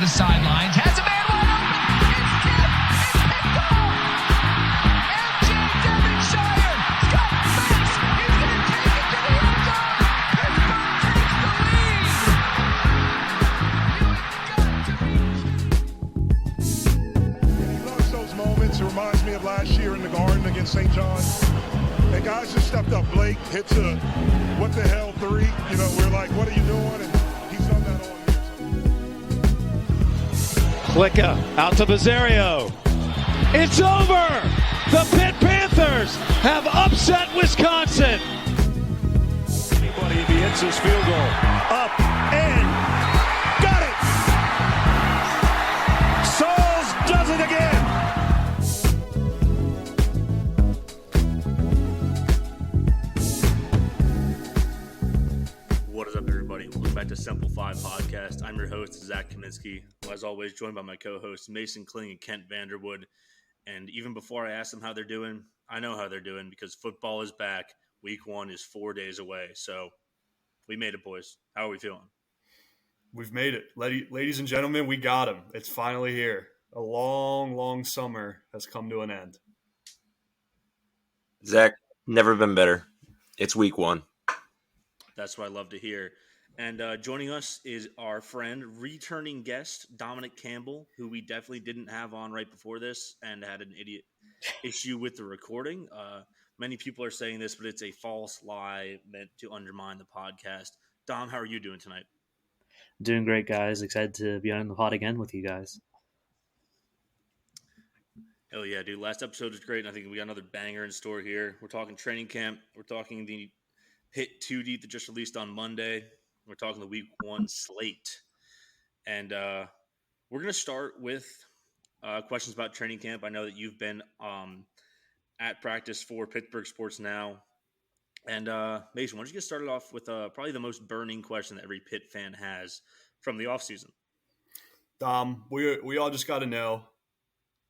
the sidelines. Has a man wide open. It's tipped. It's picked off. MJ Devonshire. Got space. He's going to take it to the end zone. Pittsburgh takes the lead. He loves those moments. It reminds me of last year in the Garden against St. John's. And guys just stepped up. Blake hits a what the hell 3. You know, we're like, what are you doing? And he's done that all year. Klicka out to Bizzario. It's over. The Pitt Panthers have upset Wisconsin. Anybody if he hits his field goal. Up and got it. Sauls does it again. What is up, everybody? Welcome back to Simple 5 Podcast. I'm your host, Zach Kaminsky. As always, joined by my co-hosts, Mason Kling and Kent Vanderwood. And even before I ask them how they're doing, I know how they're doing because football is back. Week 1 is 4 days away. So we made it, boys. How are we feeling? We've made it. Ladies and gentlemen, we got him. It's finally here. A long, long summer has come to an end. Zach, never been better. It's week 1. That's what I love to hear. And joining us is our friend, returning guest, Dominic Campbell, who we definitely didn't have on right before this and had an idiot issue with the recording. Many people are saying this, but it's a false lie meant to undermine the podcast. Dom, how are you doing tonight? Doing great, guys. Excited to be on the pod again with you guys. Hell yeah, dude. Last episode was great, and I think we got another banger in store here. We're talking training camp. We're talking the Pitt 2 deep that just released on Monday. We're talking the week 1 slate. And we're going to start with questions about training camp. I know that you've been at practice for Pittsburgh Sports Now. And Mason, why don't you get started off with probably the most burning question that every Pitt fan has from the offseason? We all just got to know,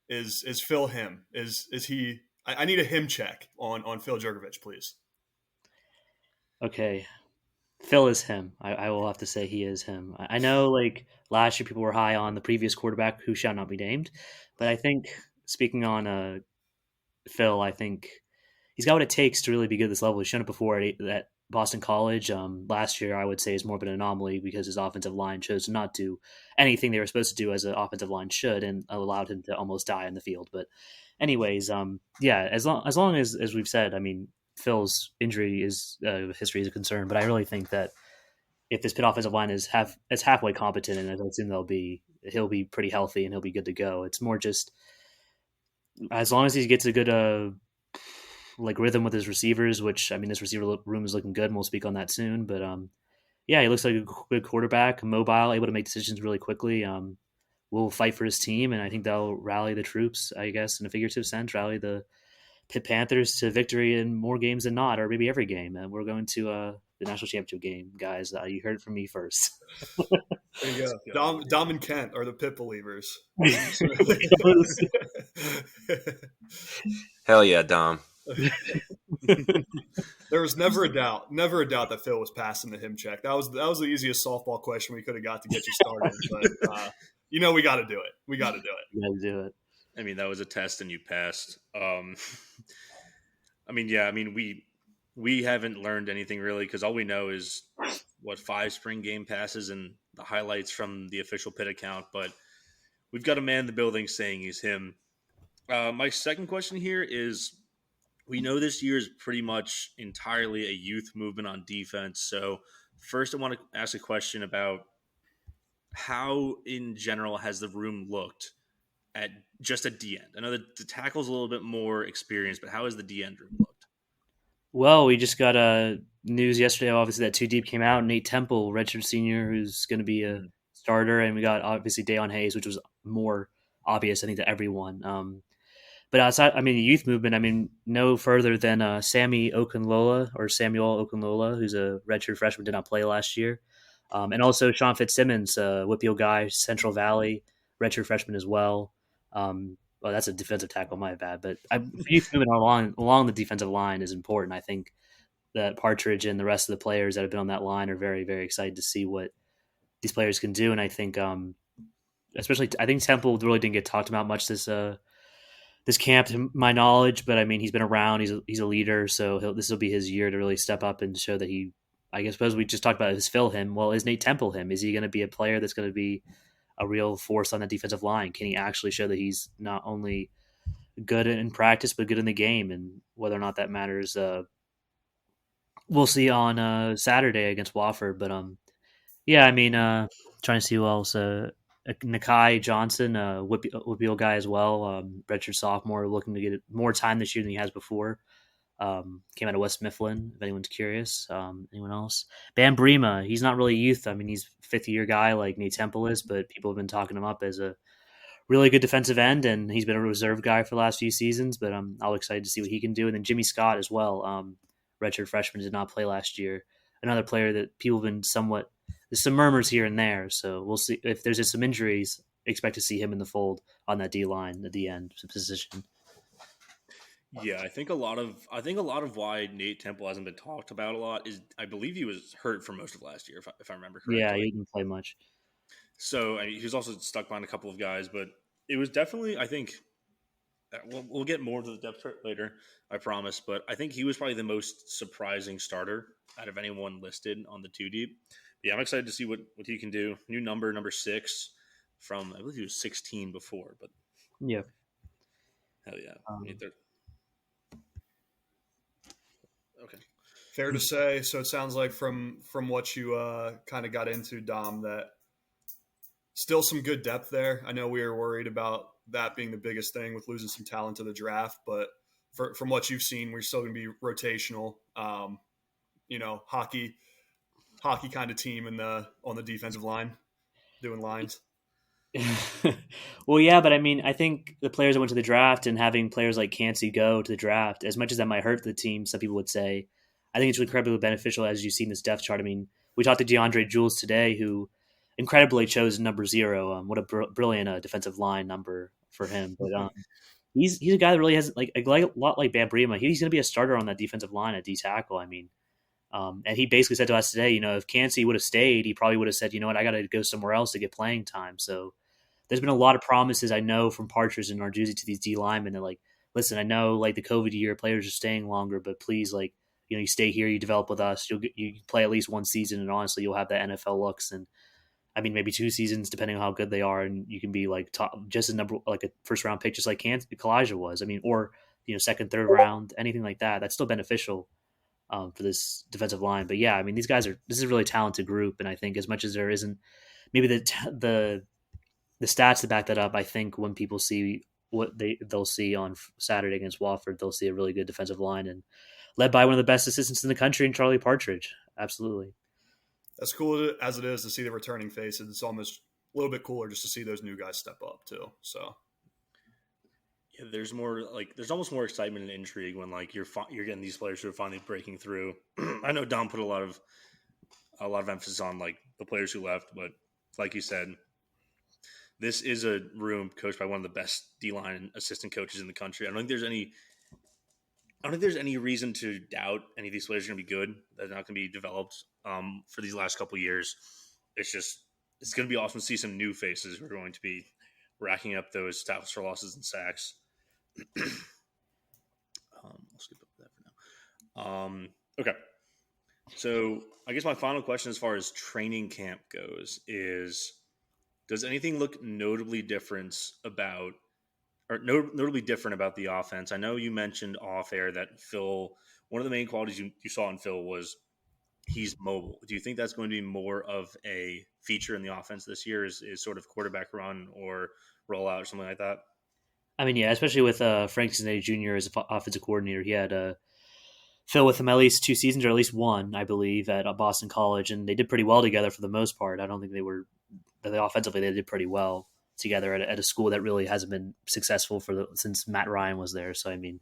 is Phil him? Is he – I need a him check on Phil Jurgovich, please. Okay. Phil is him. I will have to say he is him. I know, like, last year people were high on the previous quarterback who shall not be named. But I think, speaking on Phil, I think he's got what it takes to really be good at this level. He's shown it before at Boston College. Last year, I would say, is more of an anomaly because his offensive line chose to not do anything they were supposed to do as an offensive line should and allowed him to almost die in the field. But anyways, yeah, as long as we've said, I mean, Phil's injury is history is a concern, but I really think that if this Pitt offensive line is halfway competent, and I assume he'll be pretty healthy and he'll be good to go. It's more just as long as he gets a good rhythm with his receivers, which I mean this receiver room is looking good, and we'll speak on that soon. But yeah, he looks like a good quarterback, mobile, able to make decisions really quickly. Will fight for his team, and I think they'll rally the troops, I guess, in a figurative sense, rally the Pitt Panthers to victory in more games than not, or maybe every game. And we're going to the national championship game, guys. You heard it from me first. There you go. Dom and Kent are the Pitt believers. Hell yeah, Dom. There was never a doubt that Phil was passing the him check. That was the easiest softball question we could have got to get you started. But we got to do it. We got to do it. You got to do it. I mean, that was a test and you passed. We haven't learned anything really because all we know is 5 spring game passes and the highlights from the official Pitt account. But we've got a man in the building saying he's him. My second question here is, we know this year is pretty much entirely a youth movement on defense. So first I want to ask a question about how in general has the room looked at D end? I know that the tackle's a little bit more experienced, but how has the D end room looked? Well, we just got news yesterday, obviously, that 2 deep came out. Nate Temple, redshirt senior, who's going to be a starter. And we got, obviously, Dayon Hayes, which was more obvious, I think, to everyone. But outside, the youth movement, no further than Samuel Okunlola, who's a redshirt freshman, did not play last year. And also Sean Fitzsimmons, Whitfield guy, Central Valley, redshirt freshman as well. Well, that's a defensive tackle, my bad. But youth movement along the defensive line is important. I think that Partridge and the rest of the players that have been on that line are very, very excited to see what these players can do. And I think especially I think Temple really didn't get talked about much this camp, to my knowledge. But I mean, he's been around. He's a leader, so this will be his year to really step up and show that he. I guess suppose we just talked about is Phil him. Well, is Nate Temple him? Is he going to be a player that's going to be a real force on that defensive line? Can he actually show that he's not only good in practice but good in the game? And whether or not that matters, we'll see on Saturday against Wofford. But yeah, I mean, trying to see who else. Nakai Johnson, Whippeal guy as well. Redshirt sophomore, looking to get more time this year than he has before. Came out of West Mifflin, if anyone's curious. Anyone else? Bam Brema, he's not really youth. I mean, he's a fifth-year guy like Nate Temple is, but people have been talking him up as a really good defensive end, and he's been a reserve guy for the last few seasons, but I'm all excited to see what he can do. And then Jimmy Scott as well. Redshirt freshman, did not play last year. Another player that people have been there's some murmurs here and there, so we'll see if there's just some injuries. Expect to see him in the fold on that D line, the D end position. Yeah, I think a lot of why Nate Temple hasn't been talked about a lot is I believe he was hurt for most of last year, if I remember correctly. Yeah, he didn't play much. So I mean, he was also stuck behind a couple of guys, but it was definitely, I think, we'll get more to the depth chart later, I promise. But I think he was probably the most surprising starter out of anyone listed on the 2 deep. But yeah, I'm excited to see what he can do. New number 6 from, I believe he was 16 before, but yeah, hell yeah. Okay. Fair to say. So it sounds like from what you kind of got into, Dom, that still some good depth there. I know we were worried about that being the biggest thing with losing some talent to the draft, but from what you've seen, we're still going to be rotational. Hockey kind of team on the defensive line, doing lines. Well, yeah, but I mean, I think the players that went to the draft and having players like Cansey go to the draft, as much as that might hurt the team, some people would say, I think it's incredibly beneficial as you've seen this depth chart. I mean, we talked to DeAndre Jules today, who incredibly chose number 0. What a brilliant defensive line number for him. But he's a guy that really has like a lot like Bam Brema. He's going to be a starter on that defensive line at D tackle. I mean, and he basically said to us today, if Cansey would have stayed, he probably would have said, you know what, I got to go somewhere else to get playing time. So there's been a lot of promises, I know, from Partridge and Narduzzi to these D linemen that, like, listen, I know, like, the COVID year, players are staying longer, but please, like, you stay here, you develop with us, you play at least one season, and honestly, you'll have the NFL looks, and I mean, maybe 2 seasons, depending on how good they are, and you can be, like, top, just a number, like a first-round pick, just like Kalijah was. I mean, or, second, third round, anything like that. That's still beneficial for this defensive line. But, yeah, I mean, this is a really talented group, and I think as much as there isn't maybe the stats to back that up, I think when people see what they'll see on Saturday against Wofford, they'll see a really good defensive line and led by one of the best assistants in the country in Charlie Partridge. Absolutely. As cool as it is to see the returning faces, it's almost a little bit cooler just to see those new guys step up too. So yeah, there's almost more excitement and intrigue when like you're getting these players who are finally breaking through. I know Dom put a lot of emphasis on like the players who left, but like you said, this is a room coached by one of the best D-line assistant coaches in the country. I don't think there's any reason to doubt any of these players are going to be good. They're not going to be developed for these last couple of years. It's going to be awesome to see some new faces who are going to be racking up those tackles for losses and sacks. I'll skip over that for now. Okay. So I guess my final question as far as training camp goes is, does anything look notably different about the offense? I know you mentioned off air that Phil, one of the main qualities you saw in Phil was he's mobile. Do you think that's going to be more of a feature in the offense this year is sort of quarterback run or rollout or something like that? I mean, yeah, especially with Frank Cincinnati Jr. as offensive coordinator. He had Phil with him at least 2 seasons or at least 1, I believe, at Boston College, and they did pretty well together for the most part. I don't think offensively they did pretty well together at a school that really hasn't been successful since Matt Ryan was there. So, I mean,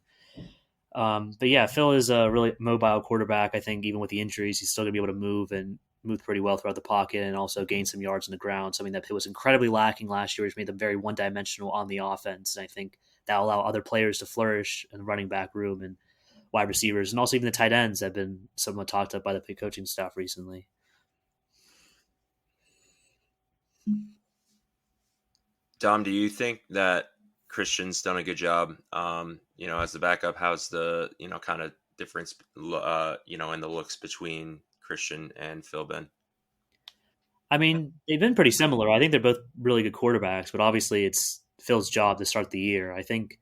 but yeah, Phil is a really mobile quarterback. I think even with the injuries, he's still going to be able to move pretty well throughout the pocket and also gain some yards on the ground. Something that Pitt was incredibly lacking last year, which made them very one-dimensional on the offense. And I think that'll allow other players to flourish in the running back room and wide receivers, and also even the tight ends have been somewhat talked up by the Pitt coaching staff recently. Dom, do you think that Christian's done a good job? As the backup, how's the kind of difference, in the looks between Christian and Phil been? I mean, they've been pretty similar. I think they're both really good quarterbacks, but obviously it's Phil's job to start the year. I think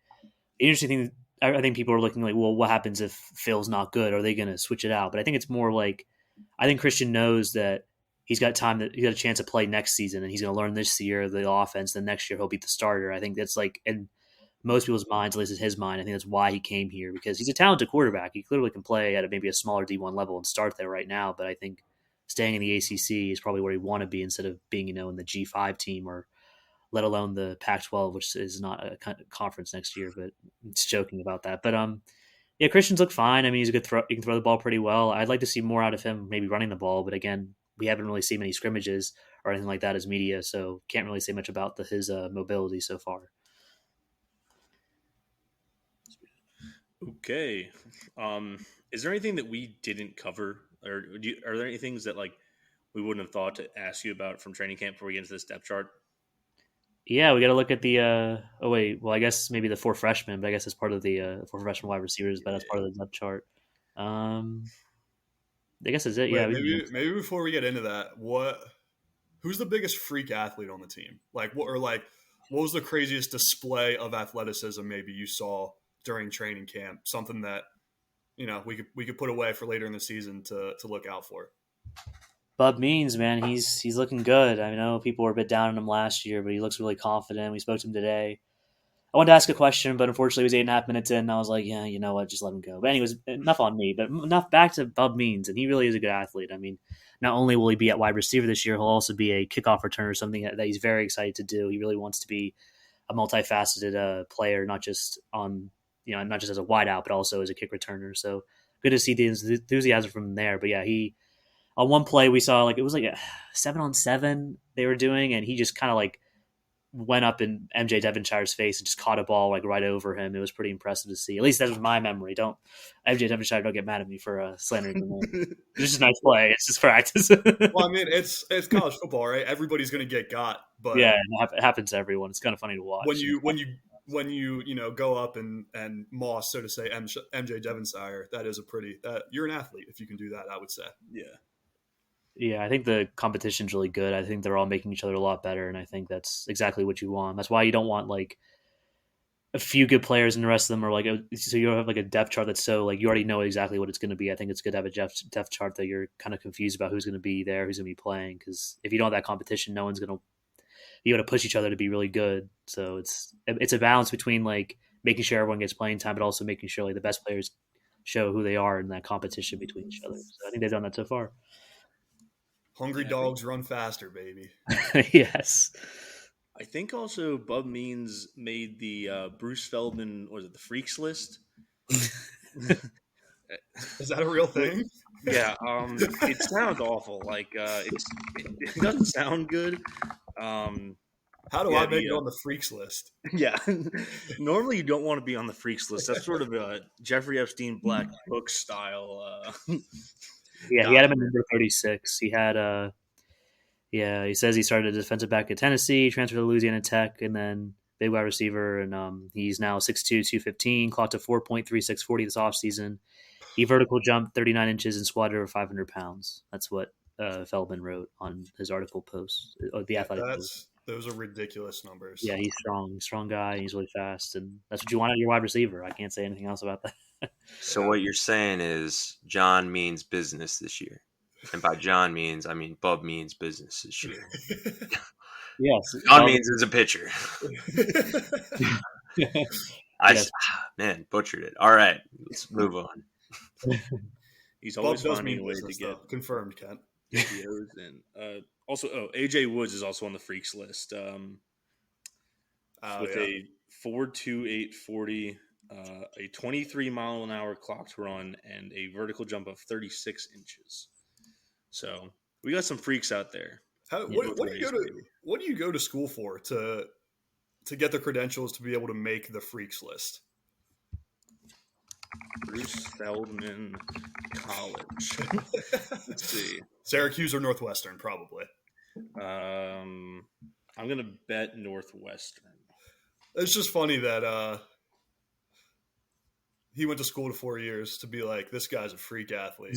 the interesting thing, I think people are looking like, well, what happens if Phil's not good? Are they going to switch it out? But I think it's more like, I think Christian knows that he's got he's got a chance to play next season, and he's going to learn this year the offense. Then next year he'll be the starter. I think that's like in most people's minds, at least in his mind. I think that's why he came here, because he's a talented quarterback. He clearly can play at maybe a smaller D1 level and start there right now. But I think staying in the ACC is probably where he want to be instead of being, in the G5 team, or let alone the Pac-12, which is not a conference next year. But it's joking about that. But yeah, Christian's look fine. I mean, he's a good throw. He can throw the ball pretty well. I'd like to see more out of him, maybe running the ball. But again, we haven't really seen many scrimmages or anything like that as media, so can't really say much about his mobility so far. Okay. Is there anything that we didn't cover, or are there any things that we wouldn't have thought to ask you about from training camp before we get into this depth chart? Yeah, we got to look at the. I guess maybe the 4 freshmen, but I guess it's part of the 4 freshman wide receivers, but that's part of the depth chart. I guess that's it. Wait, maybe before we get into that, who's the biggest freak athlete on the team? What was the craziest display of athleticism maybe you saw during training camp? Something that we could put away for later in the season to look out for. Bub Means, man, he's looking good. I know people were a bit down on him last year, but he looks really confident. We spoke to him today. I wanted to ask a question, but unfortunately it was 8.5 minutes in, and I was like, yeah, you know what, just let him go. But anyways, enough on me. But enough back to Bub Means, and he really is a good athlete. I mean, not only will he be at wide receiver this year, he'll also be a kickoff returner, something that he's very excited to do. He really wants to be a multifaceted player, not just as a wideout, but also as a kick returner. So good to see the enthusiasm from him there. But yeah, on one play we saw it was like a 7-on-7 they were doing, and he just kind of went up in MJ Devonshire's face and just caught a ball right over him. It was pretty impressive to see. At least that was my memory. MJ Devonshire, don't get mad at me for slandering him. It's just a nice play. It's just practice. Well, I mean, it's college football, right? Everybody's going to get got, but yeah, it happens to everyone. It's kind of funny to watch. When you go up and Moss, so to say, MJ Devonshire, that is you're an athlete if you can do that, I would say. Yeah. Yeah, I think the competition's really good. I think they're all making each other a lot better, and I think that's exactly what you want. That's why you don't want a few good players and the rest of them are so you don't have a depth chart that's so you already know exactly what it's going to be. I think it's good to have a depth chart that you're kind of confused about who's going to be there, who's going to be playing, because if you don't have that competition, no one's going to be able to push each other to be really good. So it's a balance between making sure everyone gets playing time, but also making sure the best players show who they are in that competition between each other. So I think they've done that so far. Hungry dogs run faster, baby. Yes. I think also Bub Means made the Bruce Feldman, was it the Freaks list? Is that a real thing? Yeah. It sounds awful. It doesn't sound good. How do I make it on the Freaks list? Yeah. Normally you don't want to be on the Freaks list. That's sort of a Jeffrey Epstein Black Book style. Yeah, he had him at number 36. He had he says he started a defensive back at Tennessee, transferred to Louisiana Tech, and then big wide receiver, and he's now 6'2", 215, clocked a 4.3640 this offseason. He vertical jumped 39 inches and squatted over 500 pounds. That's what Feldman wrote on his article post, or the athletic post. Those are ridiculous numbers. Yeah, he's strong. Strong guy, and he's really fast, and that's what you want out of your wide receiver. I can't say anything else about that. So what you're saying is John means business this year. And by John means, I mean Bub means business this year. Yes. John means is a pitcher. Butchered it. All right, let's move on. He's always Bub finding a way to get confirmed, Kent. videos in. Also, AJ Woods is also on the Freaks list. With a 4.2840, a 23-mile-an-hour clocked run, and a vertical jump of 36 inches. So we got some freaks out there. What do you go to school for to get the credentials to be able to make the Freaks list? Bruce Feldman College. Let's see. Syracuse or Northwestern, probably. I I'm going to bet Northwestern. It's just funny that he went to school to 4 years to be like, this guy's a freak athlete,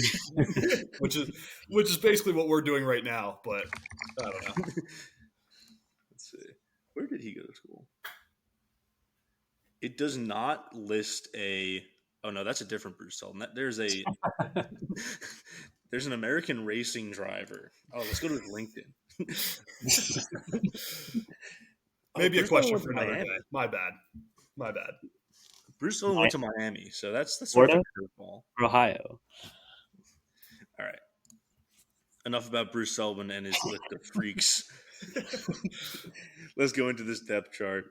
which is basically what we're doing right now. But I don't know. Let's see. Where did he go to school? It does not list a. Oh no, that's a different Bruce Sullivan. There's an American racing driver. Oh, let's go to his LinkedIn. Maybe a Bruce question Sullivan for went to another Miami. day. My bad. Bruce Sullivan went to Miami, so that's sort of Florida? a curveball. Ohio. All right. Enough about Bruce Sullivan and his list of freaks. Let's go into this depth chart.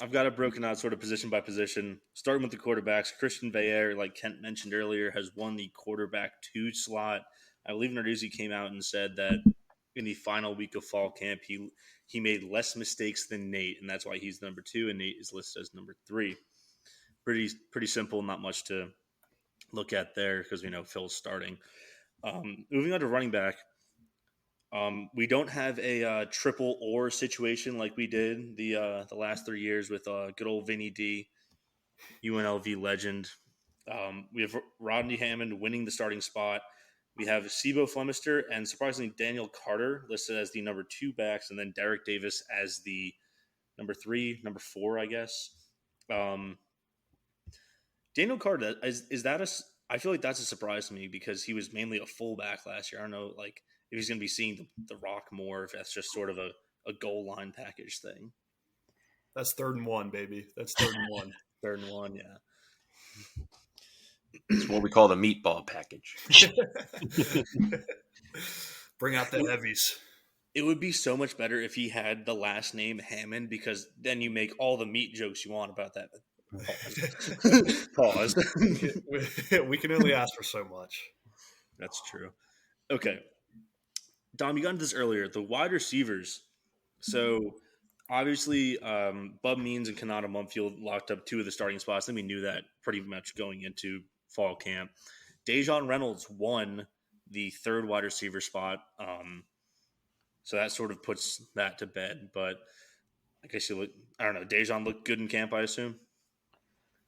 I've got it broken out sort of position by position. Starting with the quarterbacks, Christian Bayer, like Kent mentioned earlier, has won the quarterback 2 slot. I believe Narduzzi came out and said that in the final week of fall camp, he made less mistakes than Nate, and that's why he's number 2, and Nate is listed as number 3. Pretty simple, not much to look at there because we know Phil's starting. Moving on to running back, we don't have a triple or situation like we did the last 3 years with good old Vinny D, UNLV legend. We have Rodney Hammond winning the starting spot. We have Sibo Flemister and surprisingly Daniel Carter listed as the number 2 backs, and then Derek Davis as the number 3, number 4, I guess. Daniel Carter, is that a? I feel like that's a surprise to me because he was mainly a fullback last year. I don't know, like if he's going to be seeing the rock more, if that's just sort of a goal line package thing. That's 3rd and 1, baby. That's 3rd and 1. 3rd and 1, yeah. It's what we call the meatball package. Bring out the heavies. It would be so much better if he had the last name Hammond because then you make all the meat jokes you want about that. Pause. We can only ask for so much. That's true. Okay. Dom, you got into this earlier. The wide receivers. So, obviously, Bub Means and Kanata Mumfield locked up 2 of the starting spots, and we knew that pretty much going into fall camp. Dejon Reynolds won the 3rd wide receiver spot. So that sort of puts that to bed. But I guess I don't know. Dejon looked good in camp, I assume.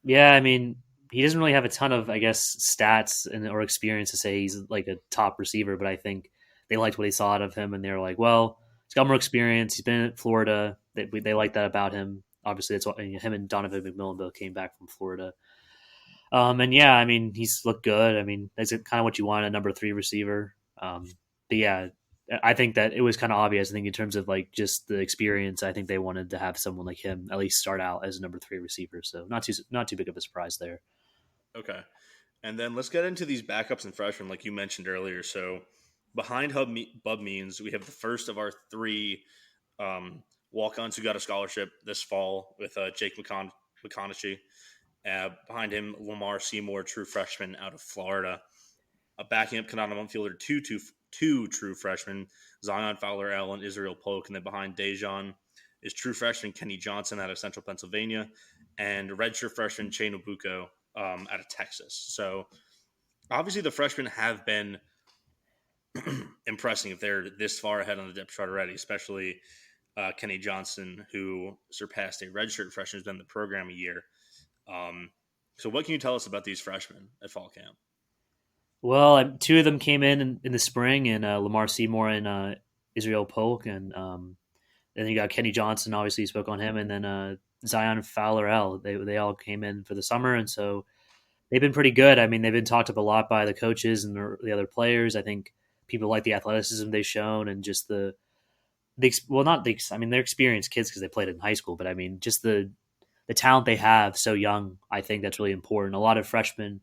Yeah, I mean, he doesn't really have a ton of, I guess, stats or experience to say he's like a top receiver, but I think they liked what they saw out of him, and they're like, well, he's got more experience. He's been at Florida. They like that about him. Obviously, that's what him and Donovan McMillan both came back from Florida. And yeah, I mean, he's looked good. I mean, that's kind of what you want a number 3 receiver. But yeah, I think that it was kind of obvious. I think in terms of like just the experience, I think they wanted to have someone like him at least start out as a number 3 receiver. So not too big of a surprise there. Okay. And then let's get into these backups and freshmen like you mentioned earlier. So behind Bub Means, we have the first of our 3 walk-ons who got a scholarship this fall with Jake McConaughey. Behind him, Lamar Seymour, true freshman out of Florida. Backing up Kanata Mumfield are two true freshmen, Zion Fowler-El and Israel Polk. And then behind Dejon is true freshman Kenny Johnson out of Central Pennsylvania and redshirt freshman Che Nobuko out of Texas. So obviously the freshmen have been impressing if they're this far ahead on the depth chart already, especially Kenny Johnson, who surpassed a redshirt freshman who's been in the program a year. So what can you tell us about these freshmen at fall camp? Well, 2 of them came in the spring, and Lamar Seymour and Israel Polk, and then you got Kenny Johnson. Obviously, you spoke on him, and then Zion Fowler-El. They all came in for the summer, and so they've been pretty good. I mean, they've been talked up a lot by the coaches and the other players. I think people like the athleticism they've shown, and just they're experienced kids because they played in high school, but I mean, just the talent they have so young. I think that's really important. A lot of freshmen,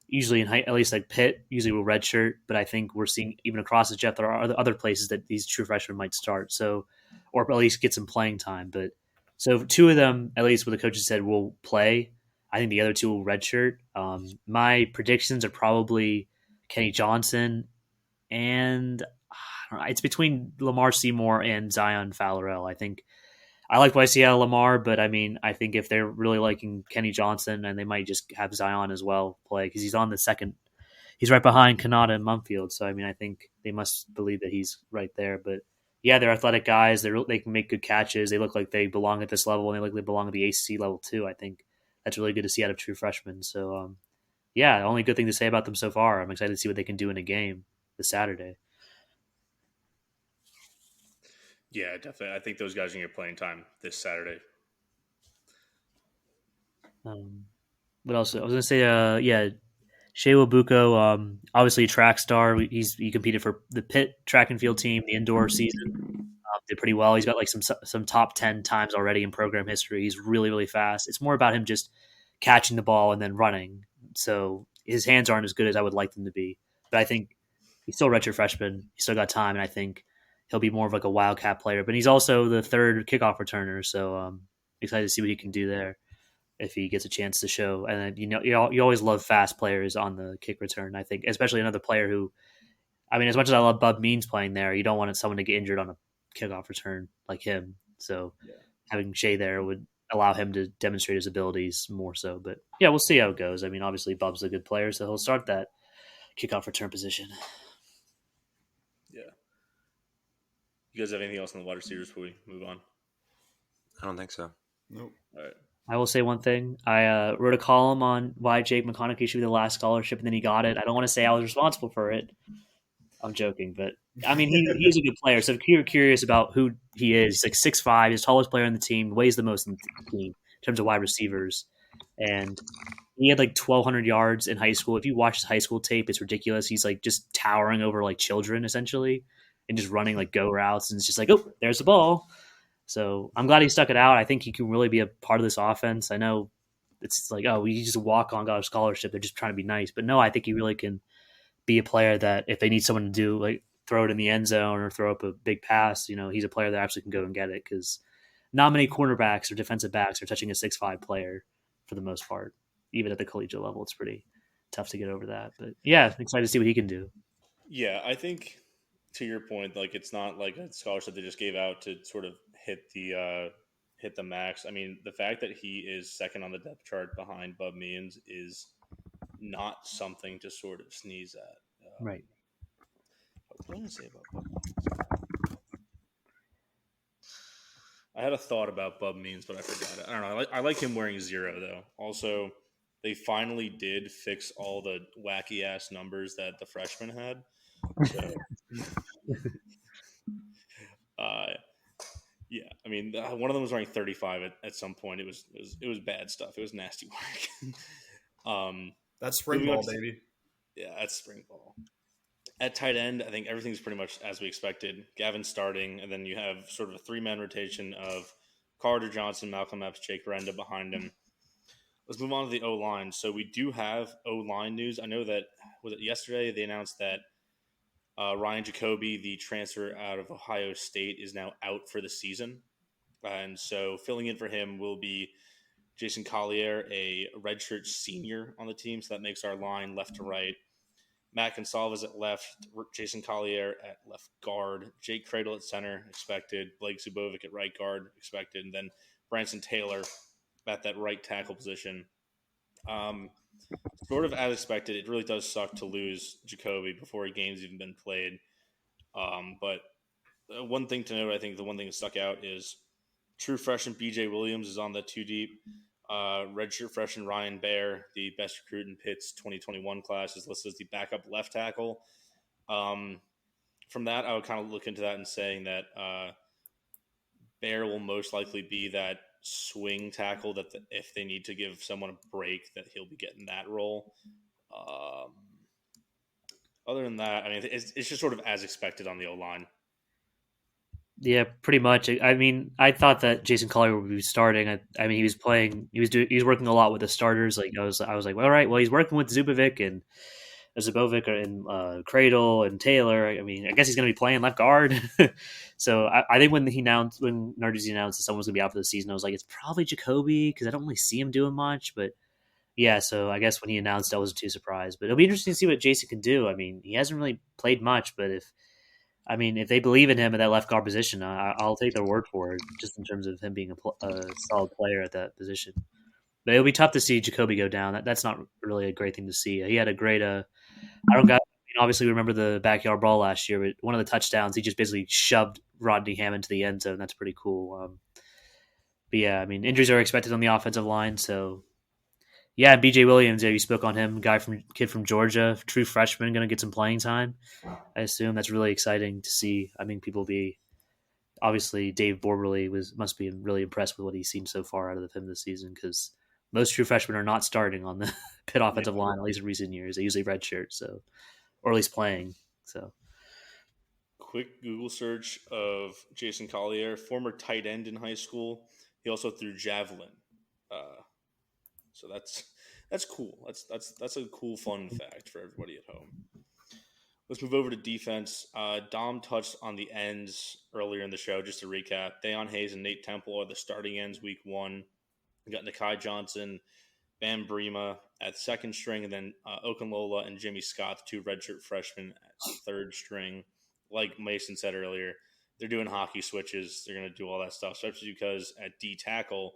usually at least like Pitt, usually will redshirt, but I think we're seeing even across the jet there are other places that these true freshmen might start. So, or at least get some playing time. But so 2 of them, at least what the coaches said, will play. I think the other 2 will redshirt. My predictions are probably Kenny Johnson, and it's between Lamar Seymour and Zion Fowler-El. I think I like what I see out of Lamar, but I mean, I think if they're really liking Kenny Johnson, and they might just have Zion as well play because he's on the second. He's right behind Kanata and Mumfield, so I mean, I think they must believe that he's right there. But yeah, they're athletic guys. They can make good catches. They look like they belong at this level, and they look like they belong at the ACC level too. I think that's really good to see out of true freshmen. So, yeah, only good thing to say about them so far. I'm excited to see what they can do in a game this Saturday. Yeah, definitely. I think those guys are going to get playing time this Saturday. What else? I was going to say, yeah, Shea Wabuko, obviously a track star. He competed for the Pitt track and field team, the indoor season. Did pretty well. He's got like some top 10 times already in program history. He's really, really fast. It's more about him just catching the ball and then running. So his hands aren't as good as I would like them to be. But I think he's still a redshirt freshman. He's still got time, and I think he'll be more of like a wildcat player. But he's also the third kickoff returner, so excited to see what he can do there if he gets a chance to show. And then, you always love fast players on the kick return. I think, especially another player who, I mean, as much as I love Bub Means playing there, you don't want someone to get injured on a kickoff return like him. So having Shea there would allow him to demonstrate his abilities more so. But yeah, we'll see how it goes. I mean, obviously Bub's a good player, so he'll start that kickoff return position. Yeah. You guys have anything else on the wide receivers before we move on? I don't think so. Nope. All right. I will say one thing. I wrote a column on why Jake McConaughey should be the last scholarship, and then he got it. I don't want to say I was responsible for it. I'm joking, but I mean, he's a good player. So if you're curious about who he is, he's like 6'5", he's the tallest player on the team, weighs the most in the team in terms of wide receivers. And he had like 1,200 yards in high school. If you watch his high school tape, it's ridiculous. He's like just towering over like children essentially and just running like go routes. And it's just like, oh, there's the ball. So I'm glad he stuck it out. I think he can really be a part of this offense. I know it's like, oh, you just walk on, got a scholarship. They're just trying to be nice. But no, I think he really can be a player that if they need someone to do, like throw it in the end zone or throw up a big pass, he's a player that actually can go and get it, because not many cornerbacks or defensive backs are touching a 6'5" player for the most part. Even at the collegiate level, it's pretty tough to get over that. But yeah, excited to see what he can do. Yeah, I think to your point, like it's not like a scholarship they just gave out to sort of hit the max. I mean, the fact that he is second on the depth chart behind Bub Means is not something to sort of sneeze at. Right. What did I say about Bub Means? I had a thought about Bub Means, but I forgot it. I don't know. I like him wearing 0, though. Also, they finally did fix all the wacky ass numbers that the freshmen had. So, yeah, I mean, one of them was wearing 35 at some point. It was bad stuff. It was nasty work. That's spring ball, baby. Yeah, that's spring ball. At tight end, I think everything's pretty much as we expected. Gavin starting, and then you have sort of a 3-man rotation of Carter Johnson, Malcolm Epps, Jake Renda behind him. Let's move on to the O-line. So we do have O-line news. I know that, was it yesterday, they announced that Ryan Jacoby, the transfer out of Ohio State, is now out for the season. And so filling in for him will be Jason Collier, a redshirt senior on the team. So that makes our line left to right. Matt Gonsalves at left, Jason Collier at left guard, Jake Cradle at center, expected, Blake Zubovic at right guard, expected, and then Branson Taylor at that right tackle position. Sort of as expected. It really does suck to lose Jacoby before a game's even been played. But one thing to note, I think the one thing that stuck out is true freshman BJ Williams is on the 2 deep. Redshirt freshman Ryan Baer, the best recruit in Pitt's 2021 class, is listed as the backup left tackle. From that, I would kind of look into that and saying that Baer will most likely be that swing tackle that if they need to give someone a break, that he'll be getting that role. Other than that, I mean, it's just sort of as expected on the O-line. Yeah, pretty much. I mean, I thought that Jason Collier would be starting. I mean, he was playing. He was working a lot with the starters. Like I was like, well, all right, well, he's working with Zubovic and Cradle and Taylor. I mean, I guess he's going to be playing left guard. So I think when Narduzzi announced that someone was going to be out for the season, I was like, it's probably Jacoby because I don't really see him doing much. But yeah, so I guess when he announced, I wasn't too surprised. But it'll be interesting to see what Jason can do. I mean, he hasn't really played much, but if they believe in him at that left guard position, I'll take their word for it, just in terms of him being a solid player at that position. But it'll be tough to see Jacoby go down. That's not really a great thing to see. He had a great obviously remember the backyard brawl last year, but one of the touchdowns, he just basically shoved Rodney Hammond to the end zone. That's pretty cool. But yeah, I mean, injuries are expected on the offensive line. So yeah, BJ Williams, yeah, you spoke on him, kid from Georgia, true freshman, going to get some playing time. I assume that's really exciting to see. I mean, people be obviously Dave Borberly must be really impressed with what he's seen so far out of him this season because most true freshmen are not starting on the Pitt offensive line, at least in recent years. They usually redshirt, so or at least playing. So Quick Google search of Jason Collier, former tight end in high school. He also threw javelin. So that's cool. That's a cool fun fact for everybody at home. Let's move over to defense. Dom touched on the ends earlier in the show. Just to recap, Deion Hayes and Nate Temple are the starting ends week 1. We got Nakai Johnson, Bam Brema at second string, and then Okunlola and Jimmy Scott, the 2 redshirt freshmen at third string. Like Mason said earlier, they're doing hockey switches. They're going to do all that stuff, especially because at D tackle,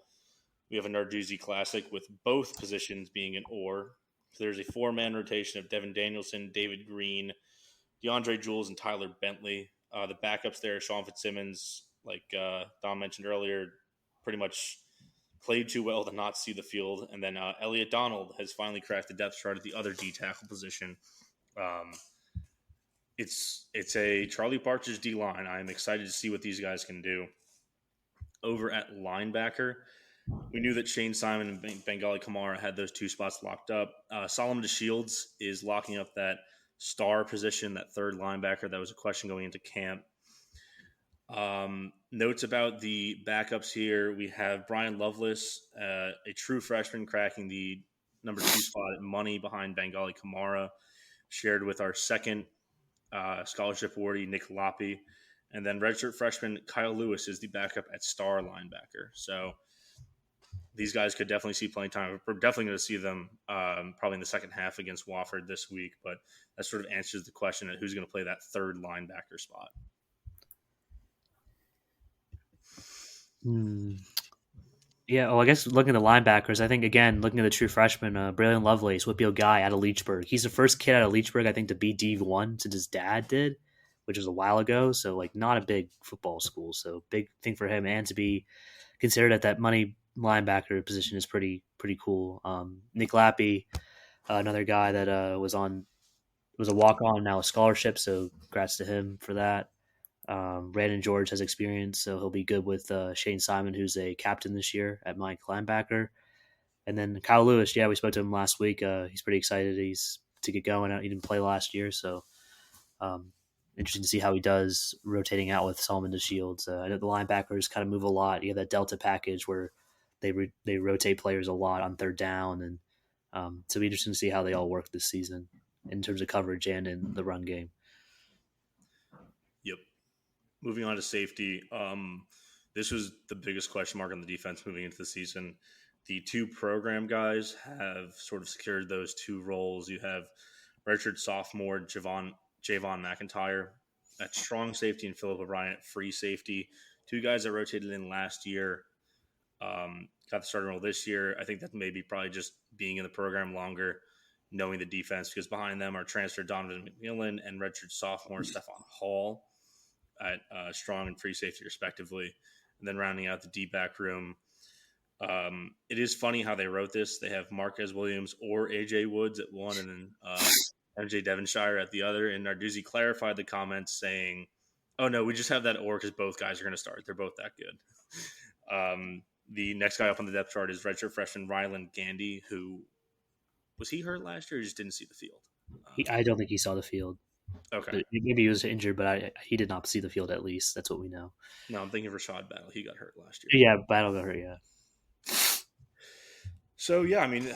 we have a Narduzzi Classic with both positions being an or. So there's a 4-man rotation of Devin Danielson, David Green, DeAndre Jules, and Tyler Bentley. The backups there, Sean Fitzsimmons, like Don mentioned earlier, pretty much played too well to not see the field. And then Elliot Donald has finally cracked the depth chart at the other D tackle position. It's a Charlie Partridge D line. I'm excited to see what these guys can do. Over at linebacker, we knew that Shane Simon and Bengali Kamara had those 2 spots locked up. Solomon DeShields is locking up that star position, that third linebacker. That was a question going into camp. Notes about the backups here. We have Brian Lovelace, a true freshman, cracking the number 2 spot at money behind Bengali Kamara, shared with our second scholarship awardee, Nick Loppe. And then redshirt freshman Kyle Lewis is the backup at star linebacker. So these guys could definitely see playing time. We're definitely going to see them probably in the second half against Wofford this week, but that sort of answers the question at who's going to play that third linebacker spot. Yeah, well, I guess looking at the linebackers, I think, again, looking at the true freshman, Braylon Lovelace, Whippio Guy out of Leechburg. He's the first kid out of Leechburg, I think, to be D1 since his dad did, which was a while ago. So, like, not a big football school. So, big thing for him. And to be considered at that money linebacker position is pretty cool. Nick Lappy, another guy that was a walk-on, now a scholarship. So, congrats to him for that. Brandon George has experience, so he'll be good with Shane Simon, who's a captain this year at Mike linebacker. And then Kyle Lewis, yeah, we spoke to him last week. He's pretty excited. He's to get going. He didn't play last year, so interesting to see how he does rotating out with Solomon DeShields. I know the linebackers kind of move a lot. You have that Delta package where they rotate players a lot on third down, and so it'll be interesting to see how they all work this season in terms of coverage and in the run game. Yep. Moving on to safety, this was the biggest question mark on the defense moving into the season. The 2 program guys have sort of secured those 2 roles. You have redshirt sophomore Javon McIntyre at strong safety and Philip O'Brien at free safety. 2 guys that rotated in last year, got the starting role this year. I think that maybe probably just being in the program longer, knowing the defense, because behind them are transfer Donovan McMillan and redshirt sophomore Stephon Hall at strong and free safety respectively. And then rounding out the D-back room, it is funny how they wrote this. They have Marquez Williams or A.J. Woods at one and then MJ Devonshire at the other. And Narduzzi clarified the comments saying, oh, no, we just have that or because both guys are going to start. They're both that good. The next guy up on the depth chart is redshirt freshman Ryland Gandy, who – was he hurt last year or just didn't see the field? I don't think he saw the field. Okay. Maybe he was injured, but he did not see the field at least. That's what we know. No, I'm thinking of Rashad Battle. He got hurt last year. Yeah, Battle got hurt, yeah. So, yeah, I mean,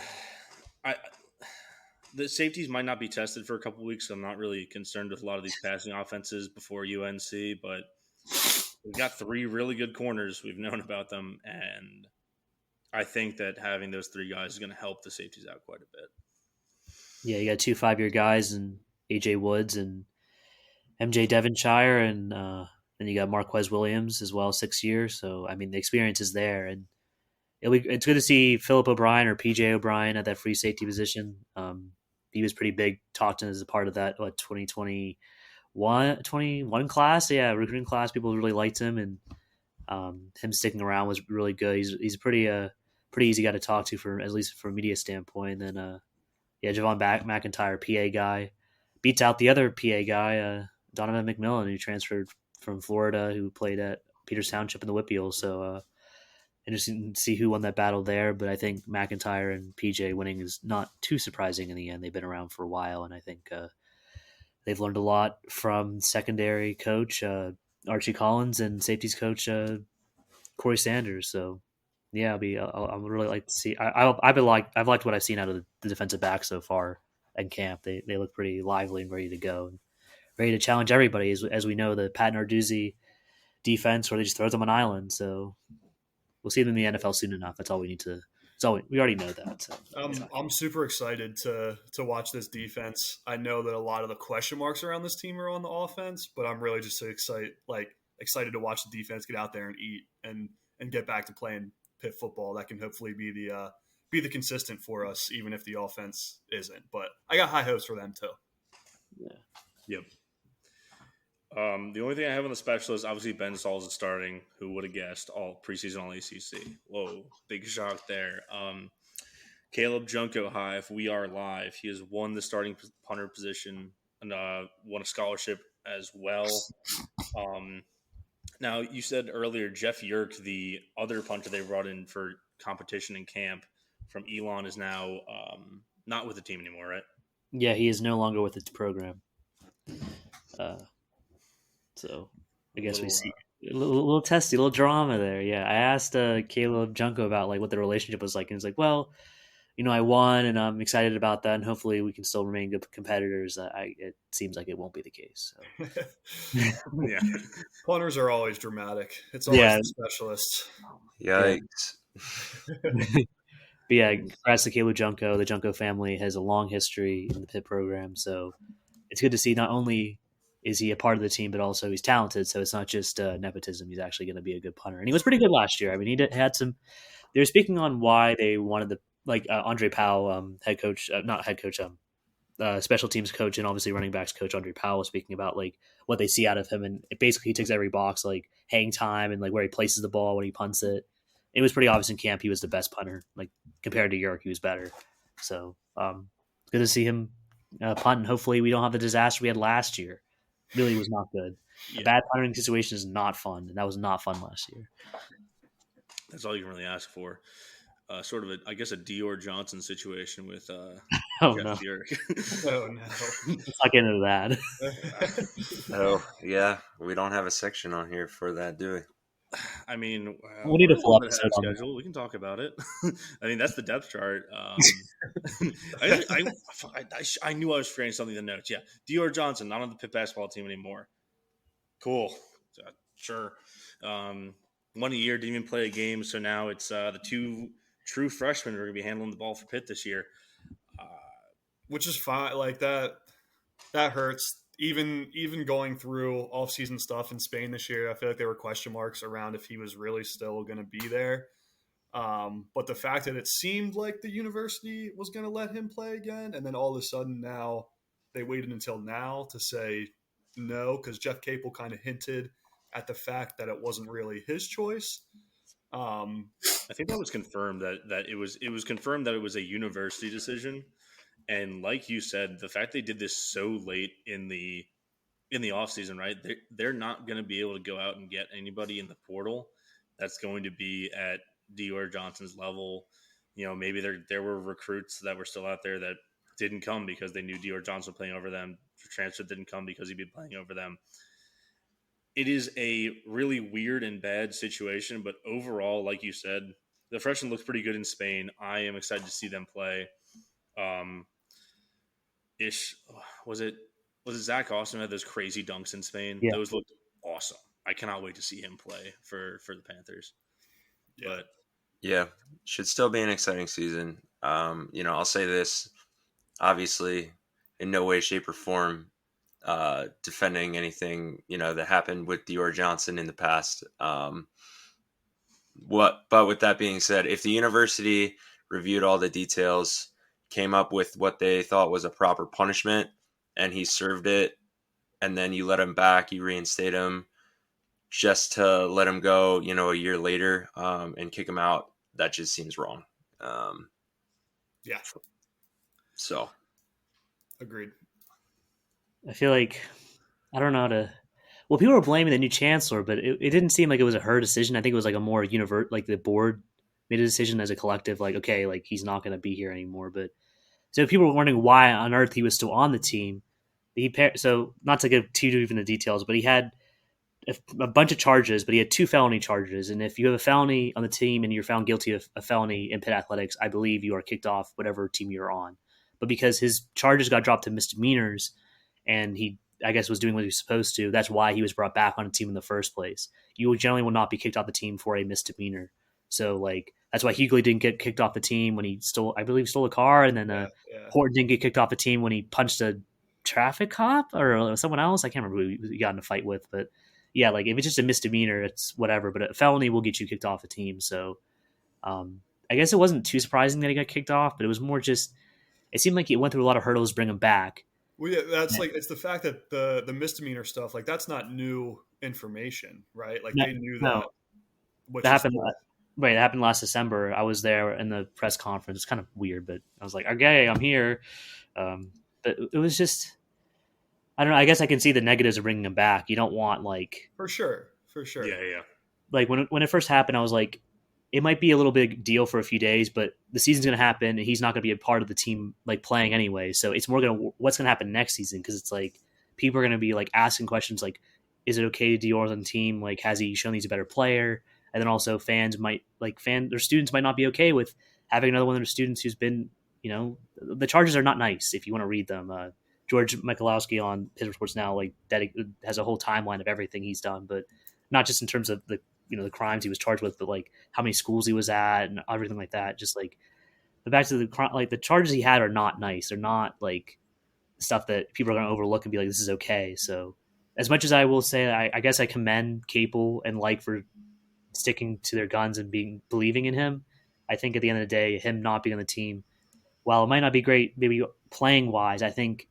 the safeties might not be tested for a couple weeks. So I'm not really concerned with a lot of these passing offenses before UNC, but we've got 3 really good corners. We've known about them, and I think that having those 3 guys is going to help the safeties out quite a bit. Yeah, you got 2 5-year guys and A.J. Woods and MJ Devonshire, and then you got Marquez Williams as well, 6 years. So, I mean, the experience is there, and it's good to see Philip O'Brien or PJ O'Brien at that free safety position. He was pretty big, talked as a part of that 2021 21 class. Yeah, recruiting class. People really liked him, and him sticking around was really good. He's a pretty easy guy to talk to for at least from a media standpoint. And then Javon McIntyre, PA guy, beats out the other PA guy, Donovan McMillan, who transferred from Florida, who played at Peters Township in the Whippeal. So interesting to see who won that battle there. But I think McIntyre and PJ winning is not too surprising in the end. They've been around for a while, and I think they've learned a lot from secondary coach Archie Collins and safeties coach Corey Sanders. So yeah, I would really like to see. I've liked what I've seen out of the defensive back so far in camp. They look pretty lively and ready to go and ready to challenge everybody. As we know, the Pat Narduzzi defense where they just throw them on island. So we'll see them in the NFL soon enough. That's all we need to. We already know that. So I'm super excited to watch this defense. I know that a lot of the question marks around this team are on the offense, but I'm really just excited to watch the defense get out there and eat and get back to playing Pitt football. That can hopefully be the consistent for us, even if the offense isn't. But I got high hopes for them too. yeah. Yep. The only thing I have on the specialist, obviously Ben Sauls is starting. Who would have guessed? All preseason, all ACC. Whoa, big shock there. Caleb Junko High, if we are live, he has won the starting punter position and won a scholarship as well. Now, you said earlier Jeff Yerk, the other punter they brought in for competition in camp from Elon, is now not with the team anymore, right? Yeah, he is no longer with its program. So I guess we see a little testy, a little drama there. Yeah, I asked Caleb Junko about what the relationship was like, and he's like, "Well, I won, and I'm excited about that, and hopefully we can still remain good competitors." It seems like it won't be the case. So. Yeah, punters are always dramatic. It's always the specialists. Yikes. But yeah, congrats to Caleb Junko. The Junko family has a long history in the Pitt program, so it's good to see not only is he a part of the team, but also he's talented. So it's not just nepotism. He's actually going to be a good punter. And he was pretty good last year. I mean, had some – they were speaking on why they wanted Andre Powell, head coach not head coach, special teams coach and obviously running backs coach Andre Powell was speaking about what they see out of him. And basically he ticks every box, hang time and where he places the ball when he punts it. It was pretty obvious in camp he was the best punter. Compared to Yerk, he was better. So good to see him punt. And hopefully we don't have the disaster we had last year. Really was not good. Yeah. A bad punting situation is not fun, and that was not fun last year. That's all you can really ask for. Sort of a Dior Johnson situation with Jeff Yerk. Oh no! Let's not get into that. Oh yeah, we don't have a section on here for that, do we? I mean, we need a full episode on schedule. We can talk about it. I mean, that's the depth chart. I knew I was forgetting something in the notes. Yeah, Dior Johnson, not on the Pitt basketball team anymore. Cool. Sure. 1 year, didn't even play a game, so now it's the two true freshmen who are going to be handling the ball for Pitt this year. Which is fine. That hurts. Even going through off-season stuff in Spain this year, I feel like there were question marks around if he was really still going to be there. But the fact that it seemed like the university was going to let him play again, and then all of a sudden now they waited until now to say no, because Jeff Capel kind of hinted at the fact that it wasn't really his choice. I think that was confirmed that it was confirmed that it was a university decision. And like you said, the fact they did this so late in the offseason, right? They're not going to be able to go out and get anybody in the portal that's going to be at Dior Johnson's level. Maybe there were recruits that were still out there that didn't come because they knew Dior Johnson playing over them. The transfer didn't come because he'd be playing over them. It is a really weird and bad situation, but overall, like you said, the freshman looks pretty good in Spain. I am excited to see them play. Was it Zach Austin had those crazy dunks in Spain? Yeah. Those looked awesome. I cannot wait to see him play for the Panthers. Yeah. But yeah, should still be an exciting season. I'll say this, obviously, in no way, shape, or form defending anything that happened with Dior Johnson in the past. But with that being said, if the university reviewed all the details, came up with what they thought was a proper punishment, and he served it and then you let him back, you reinstate him just to let him go, a year later, and kick him out. That just seems wrong. Yeah. So. Agreed. I feel like I don't know how to. Well, people were blaming the new chancellor, but it didn't seem like it was her decision. I think it was like a more like the board made a decision as a collective, like, okay, like he's not going to be here anymore. But so people were wondering why on earth he was still on the team. So not to give too deep in the details, but he had a bunch of charges, but he had 2 felony charges. And if you have a felony on the team and you're found guilty of a felony in Pitt athletics, I believe you are kicked off whatever team you're on. But because his charges got dropped to misdemeanors and he, I guess, was doing what he was supposed to, that's why he was brought back on a team in the first place. You generally will not be kicked off the team for a misdemeanor. So, like, that's why Hughley didn't get kicked off the team when he stole a car. And then Horton didn't get kicked off the team when he punched a traffic cop or someone else. I can't remember who he got in a fight with, but yeah, like if it's just a misdemeanor, it's whatever. But a felony will get you kicked off a team. So I guess it wasn't too surprising that he got kicked off, but it was more just it seemed like he went through a lot of hurdles to bring him back. Well, yeah, that's like it's the fact that the misdemeanor stuff, like that's not new information, right? Like they knew that. No. That happened. Right, it happened last December. I was there in the press conference. It's kind of weird, but I was like, "Okay, I'm here." But it was just. I don't know. I guess I can see the negatives of bringing him back. You don't want like for sure. Yeah. Like when it first happened, I was like, it might be a little big deal for a few days, but the season's going to happen, and he's not going to be a part of the team like playing anyway. So it's more what's going to happen next season because it's like people are going to be like asking questions like, is it okay to Dior's on the team? Like, has he shown he's a better player? And then also fans might their students might not be okay with having another one of their students who's been, the charges are not nice if you want to read them. George Michalowski on Pitt Sports Now has a whole timeline of everything he's done, but not just in terms of the crimes he was charged with, but like how many schools he was at and everything like that. Just like the back to the charges he had are not nice. They're not like stuff that people are going to overlook and be like, this is okay. So as much as I will say, I guess I commend Capel and for sticking to their guns and believing in him. I think at the end of the day, him not being on the team, while it might not be great, maybe playing wise, I think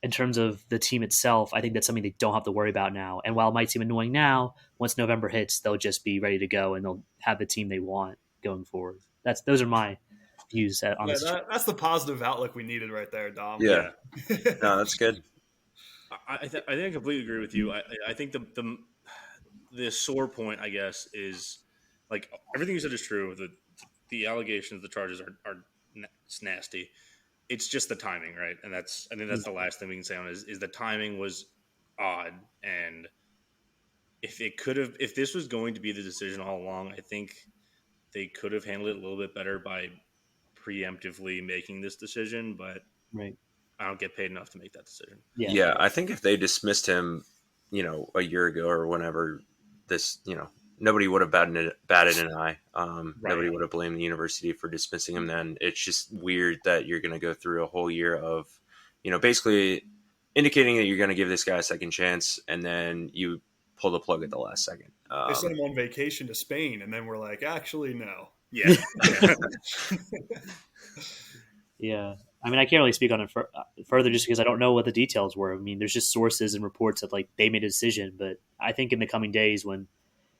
in terms of the team itself, I think that's something they don't have to worry about now. And while it might seem annoying now, once November hits, they'll just be ready to go and they'll have the team they want going forward. Those are my views on this. That's the positive outlook we needed right there, Dom. Yeah. No, that's good. I think I completely agree with you. I think the sore point, I guess, is like everything you said is true. The allegations, the charges are it's nasty. It's just the timing, right? And I think that's the last thing we can say on it is the timing was odd. And if this was going to be the decision all along, I think they could have handled it a little bit better by preemptively making this decision. But right. I don't get paid enough to make that decision. Yeah, I think if they dismissed him, a year ago or whenever this, nobody would have batted an eye. Nobody would have blamed the university for dismissing him then. It's just weird that you're going to go through a whole year of, basically indicating that you're going to give this guy a second chance, and then you pull the plug at the last second. They sent him on vacation to Spain, and then we're like, actually, no. Yeah. Yeah. I mean, I can't really speak on it further just because I don't know what the details were. I mean, there's just sources and reports that like they made a decision, but I think in the coming days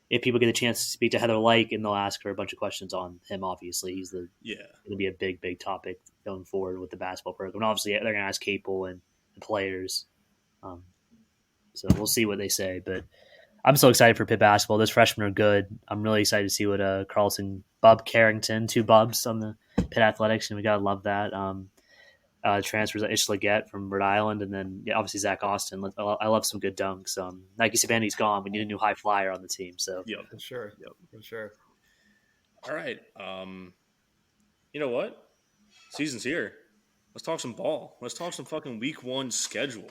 if people get a chance to speak to Heather Lyke and they'll ask her a bunch of questions on him, obviously he's going to be a big, big topic going forward with the basketball program. And obviously they're going to ask Capel and the players. So we'll see what they say, but I'm so excited for Pitt basketball. Those freshmen are good. I'm really excited to see what Carlson, Bub Carrington, 2 Bubs on the Pitt Athletics, and we got to love that. Transfers Ish Leggett from Rhode Island, and then obviously Zach Austin. I love some good dunks. Nike Sabandi's gone. We need a new high flyer on the team. So for sure. All right. You know what? Season's here. Let's talk some ball. Let's talk some fucking week 1 schedule.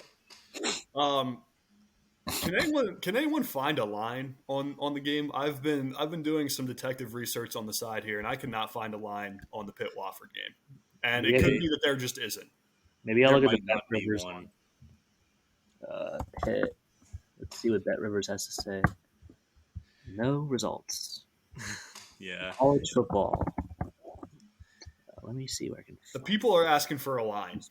Can anyone find a line on the game? I've been doing some detective research on the side here, and I could not find a line on the Pitt Wofford game. And it could be that there just isn't. Maybe I'll look at the Bet Rivers one. Pitt. Let's see what Bet Rivers has to say. No results. Yeah. College football. Let me see where I can. The people are asking for a line.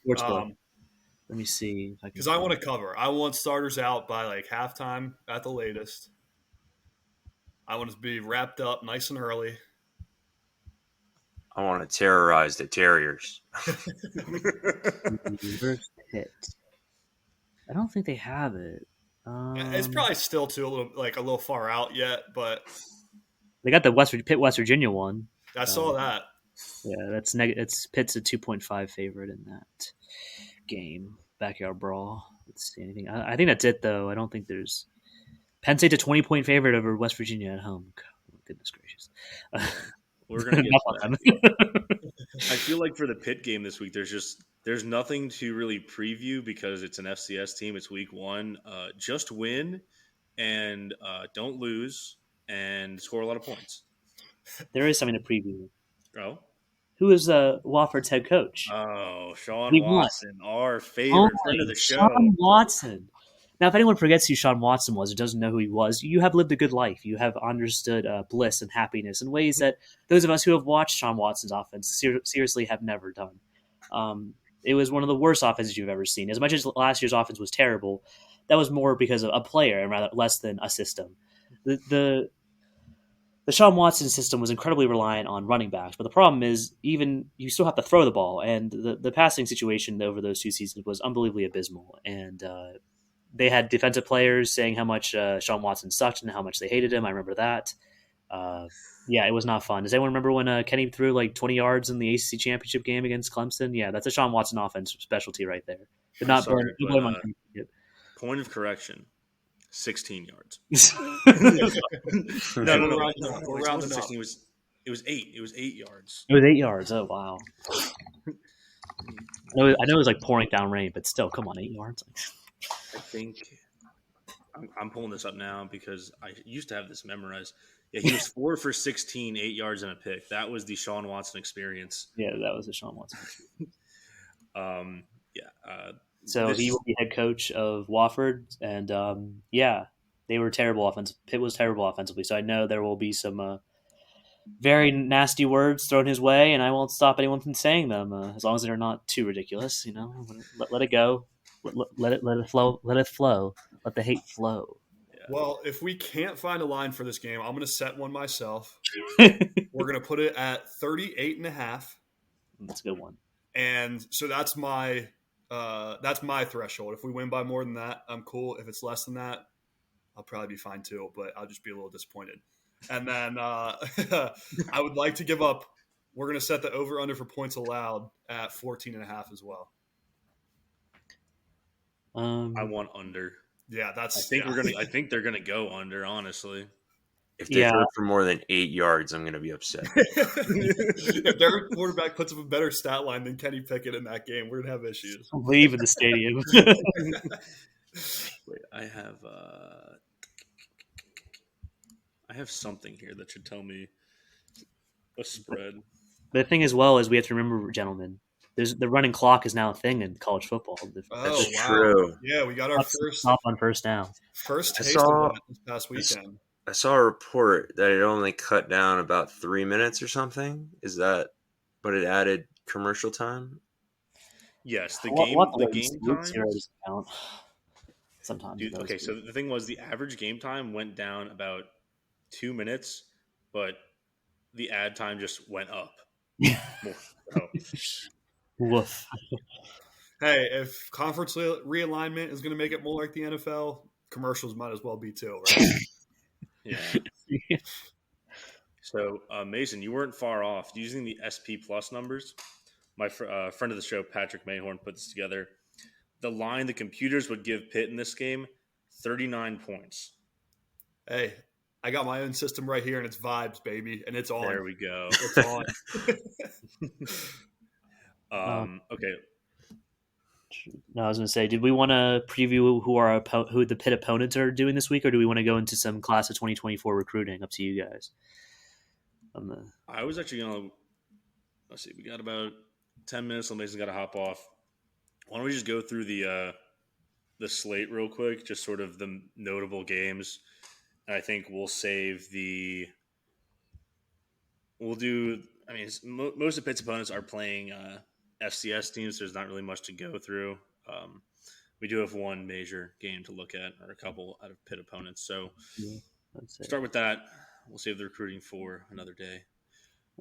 Let me see if I can. Because I want to cover. I want starters out by like halftime at the latest. I want it to be wrapped up nice and early. I want to terrorize the Terriers. Where's Pitt? I don't think they have it. It's probably still too a little far out yet, but They got the Pitt West Virginia one. I saw that. Yeah, that's It's Pitt's a 2.5 favorite in that game. Backyard brawl. Let's see anything. I think that's it though. I don't think there's Penn State's a 20-point favorite over West Virginia at home. God, goodness gracious. We're gonna get to that. I feel like for the Pitt game this week, there's nothing to really preview because it's an FCS team. It's week 1. Just win and don't lose and score a lot of points. There is something to preview. Oh, Who is Wofford's head coach? Sean Watson, our favorite friend of the show. Sean Watson. Now, if anyone forgets who Sean Watson was or doesn't know who he was, you have lived a good life. You have understood bliss and happiness in ways that those of us who have watched Sean Watson's offense seriously have never done. It was one of the worst offenses you've ever seen. As much as last year's offense was terrible, that was more because of a player and rather less than a system. The Sean Watson system was incredibly reliant on running backs, but the problem is even you still have to throw the ball, and the passing situation over those 2 seasons was unbelievably abysmal. And they had defensive players saying how much Sean Watson sucked and how much they hated him. I remember that. Yeah, it was not fun. Does anyone remember when Kenny threw like 20 yards in the ACC championship game against Clemson? Yeah, that's a Sean Watson offense specialty right there. Did not Sorry, burn. but, on point of correction. 16 yards. No. We're rounding up. It was 8. It was 8 yards. It was 8 yards. Oh wow. I know it was like pouring down rain, but still, come on, 8 yards. I think I'm pulling this up now because I used to have this memorized. Yeah, he was 4 for 16, 8 yards and a pick. That was the Sean Watson experience. Yeah, that was the Sean Watson experience. So he will be head coach of Wofford, and they were terrible offensive. Pitt was terrible offensively, so I know there will be some very nasty words thrown his way, and I won't stop anyone from saying them as long as they're not too ridiculous. Let it go, let it flow, let the hate flow. Yeah. Well, if we can't find a line for this game, I'm going to set one myself. We're going to put it at 38.5. That's a good one. And so that's my threshold. If we win by more than that, I'm cool. If it's less than that, I'll probably be fine too, but I'll just be a little disappointed. And then I would like to give up. We're going to set the over-under for points allowed at 14.5 as well. I want under. Yeah, I think they're gonna go under. Honestly, if they throw for more than 8 yards, I'm going to be upset. If their quarterback puts up a better stat line than Kenny Pickett in that game, we're gonna have issues. Leave in the stadium. Wait, I have something here that should tell me a spread. The thing as well is we have to remember, gentlemen, the running clock is now a thing in college football. That's true. Yeah, we got our stop on first down. First taste of that this past weekend. I saw a report that it only cut down about 3 minutes or something. Is that but it added commercial time? Yes, the game time. Sometimes. Dude, okay, so the thing was the average game time went down about 2 minutes, but the ad time just went up. Woof. Hey, if conference realignment is going to make it more like the NFL, commercials might as well be too, right? Yeah. So, Mason, you weren't far off. Using the SP Plus numbers, my friend of the show, Patrick Mayhorn, put this together. The line the computers would give Pitt in this game, 39 points. Hey, I got my own system right here, and it's vibes, baby, and it's on. There we go. It's on. Okay. No, I was going to say, did we want to preview who the Pitt opponents are doing this week, or do we want to go into some class of 2024 recruiting? Up to you guys. I was actually going to – let's see. We got about 10 minutes. So Mason's got to hop off. Why don't we just go through the slate real quick, just sort of the notable games. And I think we'll save we'll do – I mean, most of Pitt's opponents are playing FCS teams. So there's not really much to go through. we do have one major game to look at, or a couple out of Pitt opponents. So Yeah, that's it. start with that. We'll save the recruiting for another day.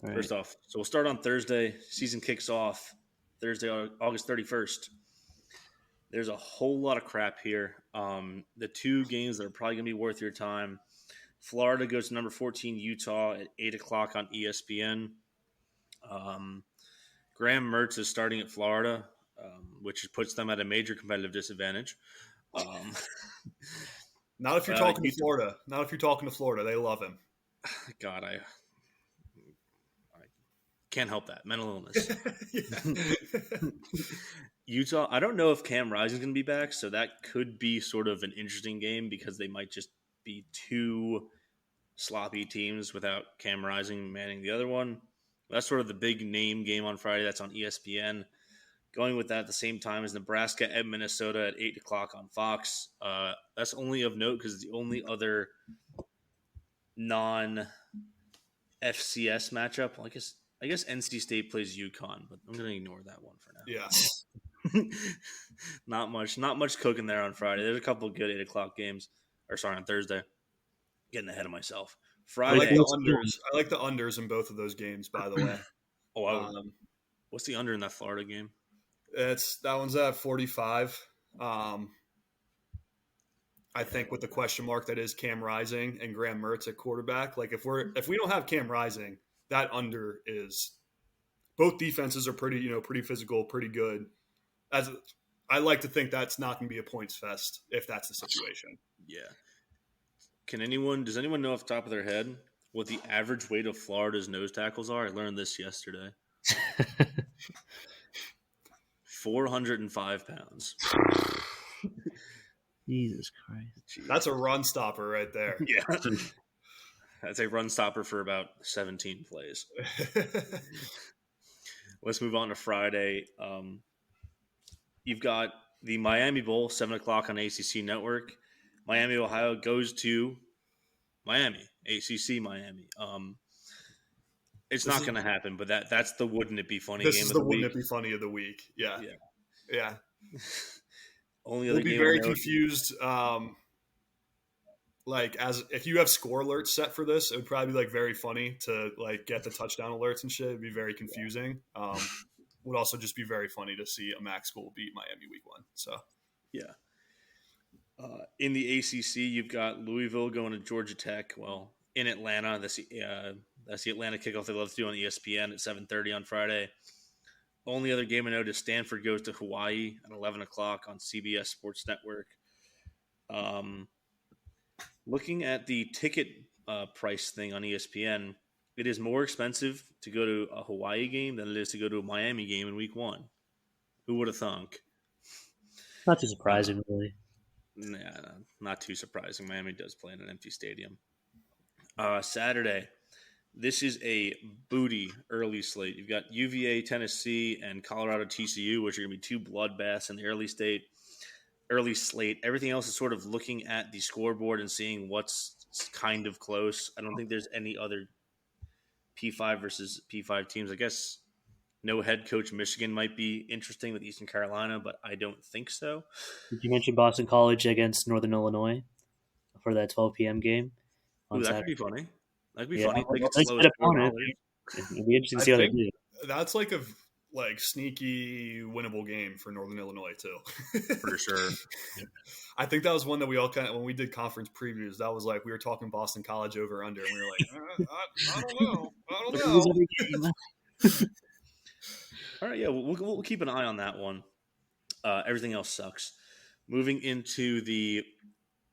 All right. First off, so we'll start on Thursday. Season kicks off Thursday, August 31st. There's a whole lot of crap here. The two games that are probably going to be worth your time. Florida goes to number 14, Utah at 8 o'clock on ESPN. Graham Mertz is starting at Florida, which puts them at a major competitive disadvantage. Not if you're talking to Florida. Not if you're talking to Florida. They love him. God, I can't help that. Mental illness. Utah, I don't know if Cam Rising's going to be back, so that could be sort of an interesting game because they might just be two sloppy teams without Cam Rising manning the other one. That's sort of the big name game on Friday. That's on ESPN. Going with that at the same time is Nebraska at Minnesota at 8 o'clock on Fox. That's only of note because it's the only other non-FCS matchup. Well, I guess NC State plays UConn, but I'm going to ignore that one for now. Yeah. Not much cooking there on Friday. There's a couple of good 8 o'clock games. On Thursday. Getting ahead of myself. Friday. I like the unders in both of those games, by the way. What's the under in that Florida game? That one's at 45. I think with the question mark that is Cam Rising and Graham Mertz at quarterback. Like if we don't have Cam Rising, that under is both defenses are pretty physical, pretty good. As I like to think that's not going to be a points fest if that's the situation. Yeah. Does anyone know off the top of their head what the average weight of Florida's nose tackles are? I learned this yesterday. 405 pounds. Jesus Christ. Jeez. That's a run stopper right there. Yeah. That's a run stopper for about 17 plays. Let's move on to Friday. You've got the Miami Bowl, 7 o'clock on ACC Network. Miami, Ohio goes to Miami, ACC Miami. It's not going to happen, but that's the wouldn't it be funny game of the week. This is the wouldn't it be funny of the week. Yeah. Only other we'll be very confused. If you have score alerts set for this, it would probably be like very funny to like get the touchdown alerts and shit. It'd be very confusing. Would also just be very funny to see a MAC school beat Miami week 1. So yeah. In the ACC, you've got Louisville going to Georgia Tech. Well, in Atlanta, that's the Atlanta kickoff they love to do on ESPN at 7:30 on Friday. Only other game I know is Stanford goes to Hawaii at 11 o'clock on CBS Sports Network. Looking at the ticket price thing on ESPN, it is more expensive to go to a Hawaii game than it is to go to a Miami game in week 1. Who would have thunk? Not too surprising, really. Nah, not too surprising. Miami does play in an empty stadium. Saturday, this is a booty early slate. You've got UVA, Tennessee, and Colorado TCU, which are going to be two bloodbaths in the early slate. Everything else is sort of looking at the scoreboard and seeing what's kind of close. I don't think there's any other P5 versus P5 teams. I guess no head coach Michigan might be interesting with Eastern Carolina, but I don't think so. Did you mention Boston College against Northern Illinois for that 12 p.m. game? Ooh, that could be funny. That'd be funny. It'd be interesting to see how they do. That's like a sneaky winnable game for Northern Illinois too. For sure. I think that was one that we all when we did conference previews, that was like we were talking Boston College over under, and we were like, I don't know. All right, yeah, we'll keep an eye on that one. Everything else sucks. Moving into the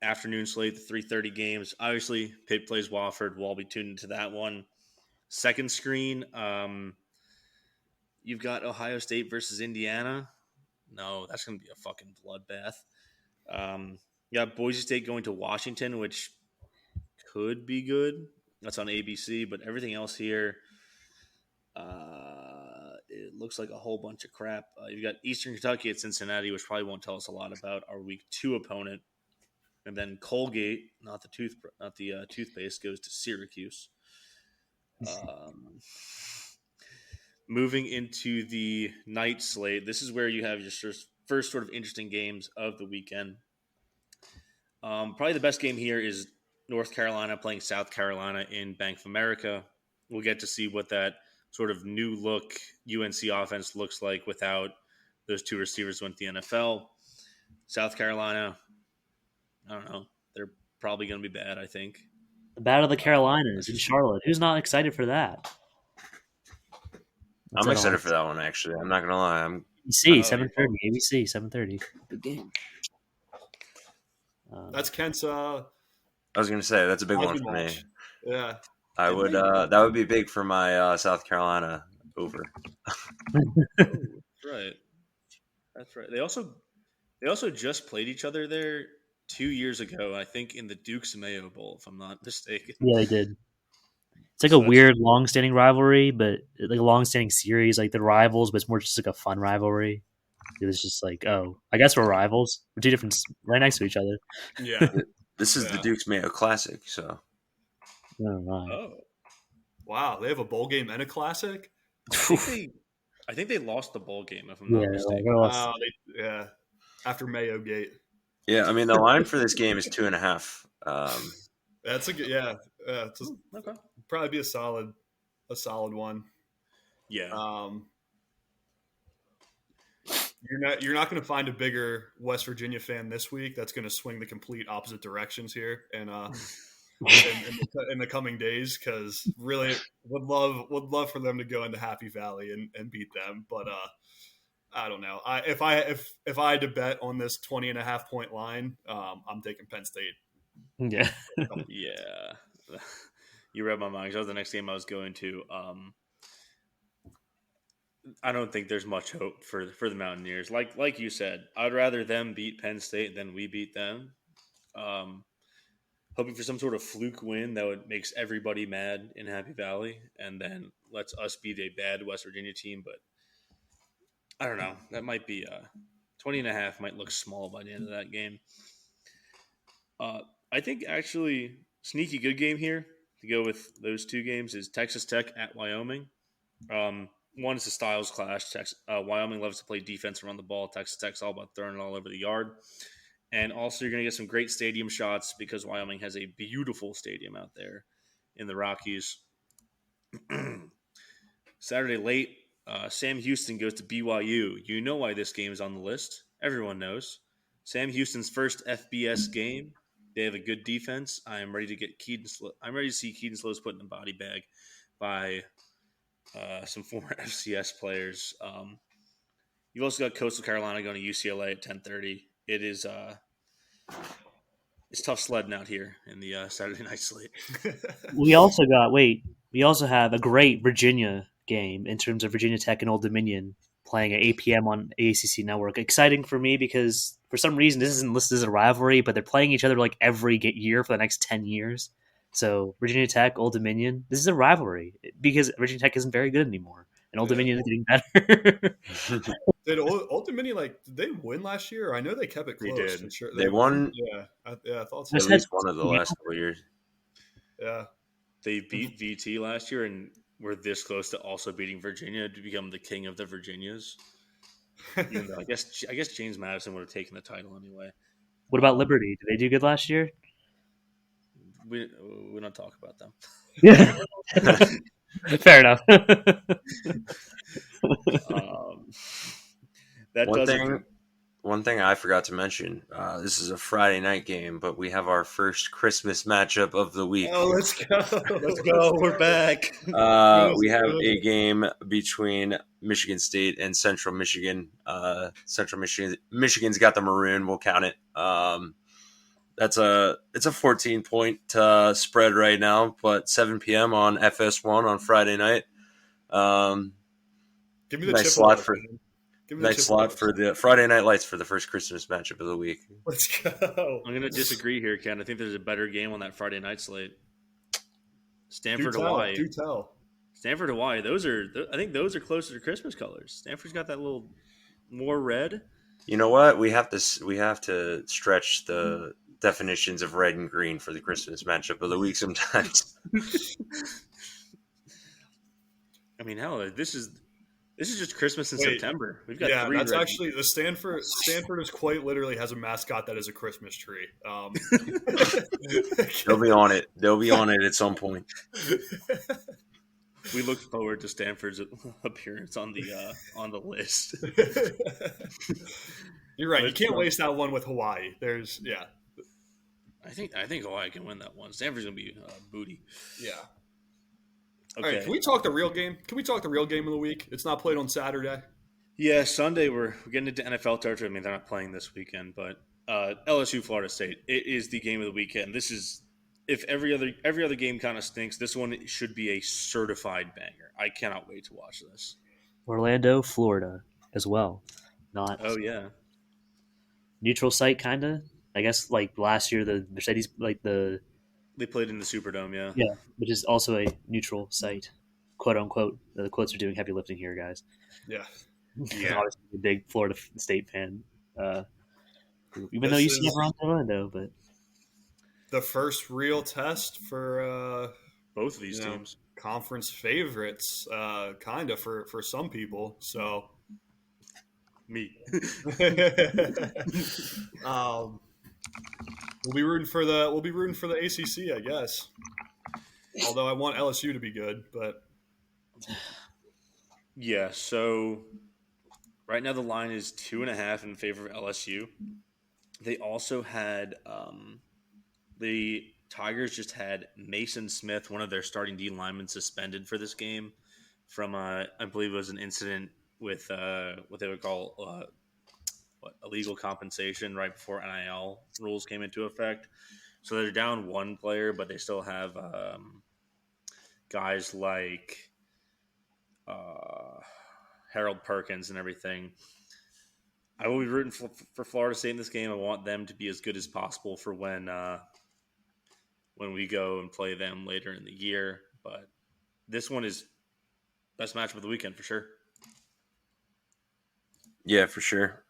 afternoon slate, the 3:30 games. Obviously, Pitt plays Wofford. We'll all be tuned into that one. Second screen, you've got Ohio State versus Indiana. No, that's going to be a fucking bloodbath. You got Boise State going to Washington, which could be good. That's on ABC, but everything else here, it looks like a whole bunch of crap. You've got Eastern Kentucky at Cincinnati, which probably won't tell us a lot about our week 2 opponent. And then Colgate, not the toothpaste, goes to Syracuse. Moving into the night slate, this is where you have your first sort of interesting games of the weekend. Probably the best game here is North Carolina playing South Carolina in Bank of America. We'll get to see what that sort of new look UNC offense looks like without those two receivers who went to the NFL. South Carolina, I don't know. They're probably going to be bad, I think. The Battle of the Carolinas in Charlotte. Who's not excited for that? I'm excited for that one, actually. I'm not going to lie. ABC, 7:30. ABC, 7:30. Good game. That's Kent's. I was going to say, that's a big one for me. Yeah. I would. That would be big for my South Carolina over. Right. That's right. They also just played each other there 2 years ago, I think, in the Dukes Mayo Bowl, if I'm not mistaken. Yeah, they did. It's like a weird, long-standing rivalry, but like a long-standing series, like the rivals, but it's more just like a fun rivalry. It was just like, oh, I guess we're rivals. We're two different, right next to each other. Yeah. This is the Dukes Mayo Classic, so. Oh, wow! They have a bowl game and a classic. I think they lost the bowl game, if I'm not mistaken. Yeah, after Mayo Gate. Yeah, I mean the line for this game is 2.5. That's a good. Okay. Probably be a solid one. Yeah. You're not going to find a bigger West Virginia fan this week that's going to swing the complete opposite directions here and in the coming days, because really would love for them to go into Happy Valley and beat them, but I don't know. If I had to bet on this 20.5 point line, I'm taking Penn State. Yeah. Yeah. You read my mind, because that was the next game I was going to. I don't think there's much hope for the Mountaineers. Like you said, I'd rather them beat Penn State than we beat them. Hoping for some sort of fluke win that would makes everybody mad in Happy Valley, and then lets us beat a bad West Virginia team. But I don't know. That might be 20.5 might look small by the end of that game. I think actually sneaky good game here to go with those two games is Texas Tech at Wyoming. One is a styles clash. Wyoming loves to play defense around the ball. Texas Tech's all about throwing it all over the yard. And also you're going to get some great stadium shots because Wyoming has a beautiful stadium out there in the Rockies. Saturday late, Sam Houston goes to BYU. You know why this game is on the list. Everyone knows. Sam Houston's first FBS game. They have a good defense. I'm ready to see Keaton Slows put in the body bag by some former FCS players. You've also got Coastal Carolina going to UCLA at 10:30. It is it's tough sledding out here in the Saturday night slate. We also have a great Virginia game in terms of Virginia Tech and Old Dominion playing at 8 p.m. on ACC Network. Exciting for me because for some reason this isn't listed as a rivalry, but they're playing each other like every year for the next 10 years. So Virginia Tech, Old Dominion, this is a rivalry because Virginia Tech isn't very good anymore, and Old Dominion is getting better. Did Old Dominion did they win last year? I know they kept it close. They did. I'm sure They won. Yeah, I thought so. At least one of the last couple years. Yeah, They beat VT last year and were this close to also beating Virginia to become the king of the Virginias. Even though I guess James Madison would have taken the title anyway. What about Liberty? Did they do good last year? We don't talk about them. Yeah. Fair enough. One thing I forgot to mention. This is a Friday night game, but we have our first Christmas matchup of the week. Oh, let's go! Let's go. We're back. We have a game between Michigan State and Central Michigan. Michigan's got the maroon. We'll count it. It's a 14-point spread right now, but 7 p.m. on FS1 on Friday night. Give me the nice slot for the Friday Night Lights for the first Christmas matchup of the week. Let's go. I'm going to disagree here, Ken. I think there's a better game on that Friday night slate. Stanford, Hawaii. Do tell. Stanford, Hawaii. I think those are closer to Christmas colors. Stanford's got that little more red. You know what? We have to stretch the definitions of red and green for the Christmas matchup of the week sometimes. I mean, hell, this is This is just Christmas in Wait, September. We've got yeah, 3 that's red actually the Stanford. Stanford is quite literally has a mascot that is a Christmas tree. They'll be on it. They'll be on it at some point. We look forward to Stanford's appearance on the list. You're right. You can't waste that one with Hawaii. I think Hawaii can win that one. Stanford's gonna be booty. Yeah. Okay. All right. Can we talk the real game? Can we talk the real game of the week? It's not played on Saturday. Yeah, Sunday we're getting into NFL territory. I mean, they're not playing this weekend, but LSU Florida State. It is the game of the weekend. This is if every other game kind of stinks. This one should be a certified banger. I cannot wait to watch this. Orlando, Florida, as well. Not Oh yeah. neutral site, kind of. I guess like last year, the Mercedes, like the They played in the Superdome, yeah. yeah, which is also a neutral site, quote unquote. The quotes are doing heavy lifting here, guys. Yeah. Yeah. Obviously, a big Florida State fan. Even though you see around Orlando, but The first real test for Both of these teams. conference favorites, kind of for some people. So, Me. we'll be rooting for the ACC, I guess. Although I want LSU to be good, but Yeah, so right now the line is 2.5 in favor of LSU. They also had the Tigers just had Mason Smith, one of their starting D linemen, suspended for this game from I believe it was an incident with what they would call illegal compensation right before NIL rules came into effect. So they're down one player, but they still have guys like Harold Perkins and everything. I will be rooting for Florida State in this game. I want them to be as good as possible for when we go and play them later in the year. But this one is best matchup of the weekend for sure. Yeah, for sure.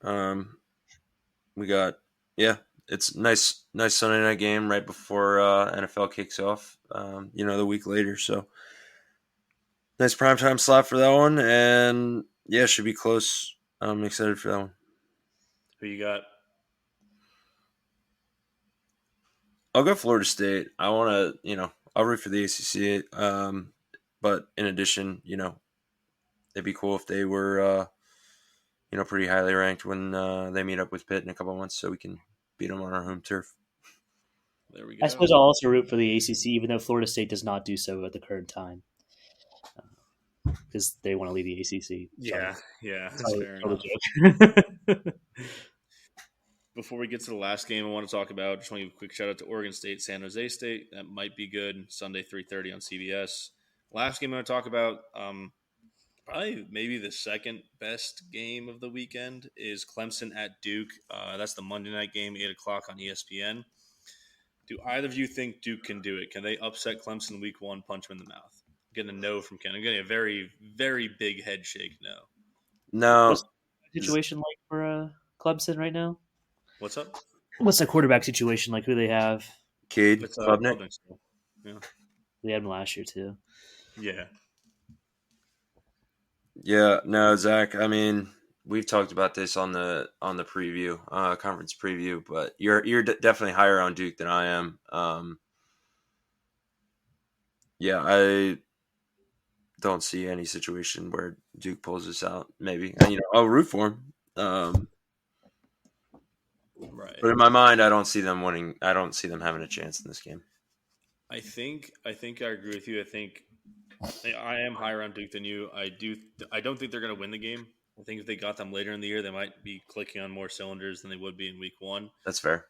We got it's nice Sunday night game right before NFL kicks off. The week later, so nice primetime slot for that one, and yeah, should be close. I'm excited for that one. Who you got? I'll go Florida State. I want to, I'll root for the ACC. But in addition, it'd be cool if they were, pretty highly ranked when they meet up with Pitt in a couple of months, so we can beat them on our home turf. There we go. I suppose I'll also root for the ACC, even though Florida State does not do so at the current time, because they want to leave the ACC. Yeah, that's Sorry, fair totally enough. joke. Before we get to the last game, I want to talk about. Just want to give a quick shout out to Oregon State, San Jose State. That might be good. Sunday 3:30 on CBS. Last game I want to talk about. Probably maybe the second best game of the weekend is Clemson at Duke. That's the Monday night game, 8:00 on ESPN. Do either of you think Duke can do it? Can they upset Clemson week 1, punch them in the mouth? I'm getting a no from Ken. I'm getting a very, very big head shake no. No. What's the situation like for Clemson right now? What's up? What's the quarterback situation like? Who they have? Cade, It's Klubnik. Klubnik still. Yeah. They had him last year too. Yeah. Yeah, no, Zach. I mean, we've talked about this on the preview, conference preview, but you're definitely higher on Duke than I am. Yeah, I don't see any situation where Duke pulls this out. Maybe I'll root for him. Right. But in my mind, I don't see them winning. I don't see them having a chance in this game. I think I agree with you. I think I am higher on Duke than you. I don't think they're going to win the game. I think if they got them later in the year, they might be clicking on more cylinders than they would be in week 1. That's fair.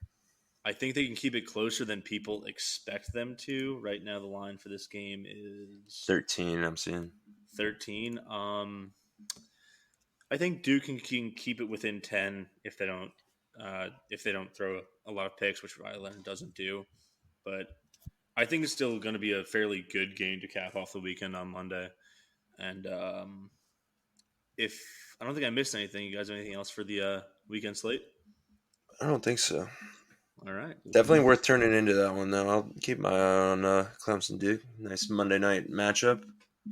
I think they can keep it closer than people expect them to. Right now, the line for this game is 13. I'm seeing 13. I think Duke can keep it within 10 if they don't throw a lot of picks, which Riley Leonard doesn't do. But I think it's still going to be a fairly good game to cap off the weekend on Monday. And if I don't think I missed anything, you guys have anything else for the weekend slate? I don't think so. All right. Definitely worth turning into that one, though. I'll keep my eye on Clemson Duke. Nice Monday night matchup.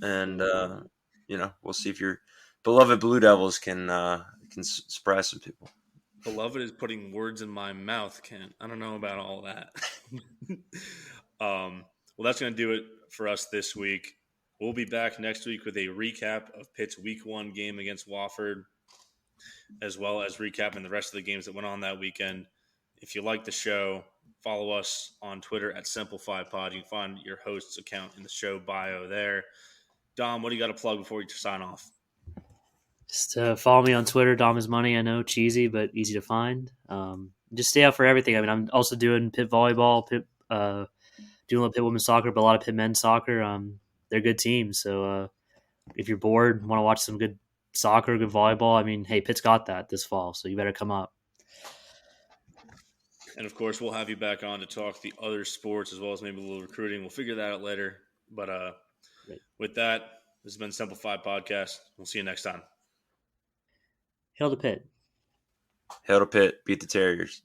And, we'll see if you're beloved Blue Devils can surprise some people. Beloved is putting words in my mouth, Kent. I don't know about all that. Well, that's going to do it for us this week. We'll be back next week with a recap of Pitt's Week 1 game against Wofford, as well as recapping the rest of the games that went on that weekend. If you like the show, follow us on Twitter at SimplifiedPod. You can find your host's account in the show bio there. Dom, what do you got to plug before we sign off? Just follow me on Twitter, Dom is Money. I know, cheesy, but easy to find. Just stay out for everything. I mean, I'm also doing Pitt volleyball, doing a little Pitt women's soccer, but a lot of Pitt men's soccer. They're good teams. So if you're bored, want to watch some good soccer, good volleyball, I mean, hey, Pitt's got that this fall, so you better come up. And, of course, we'll have you back on to talk the other sports as well as maybe a little recruiting. We'll figure that out later. But with that, this has been Simplified Podcast. We'll see you next time. Hail to Pitt. Hail to Pitt. Beat the Terriers.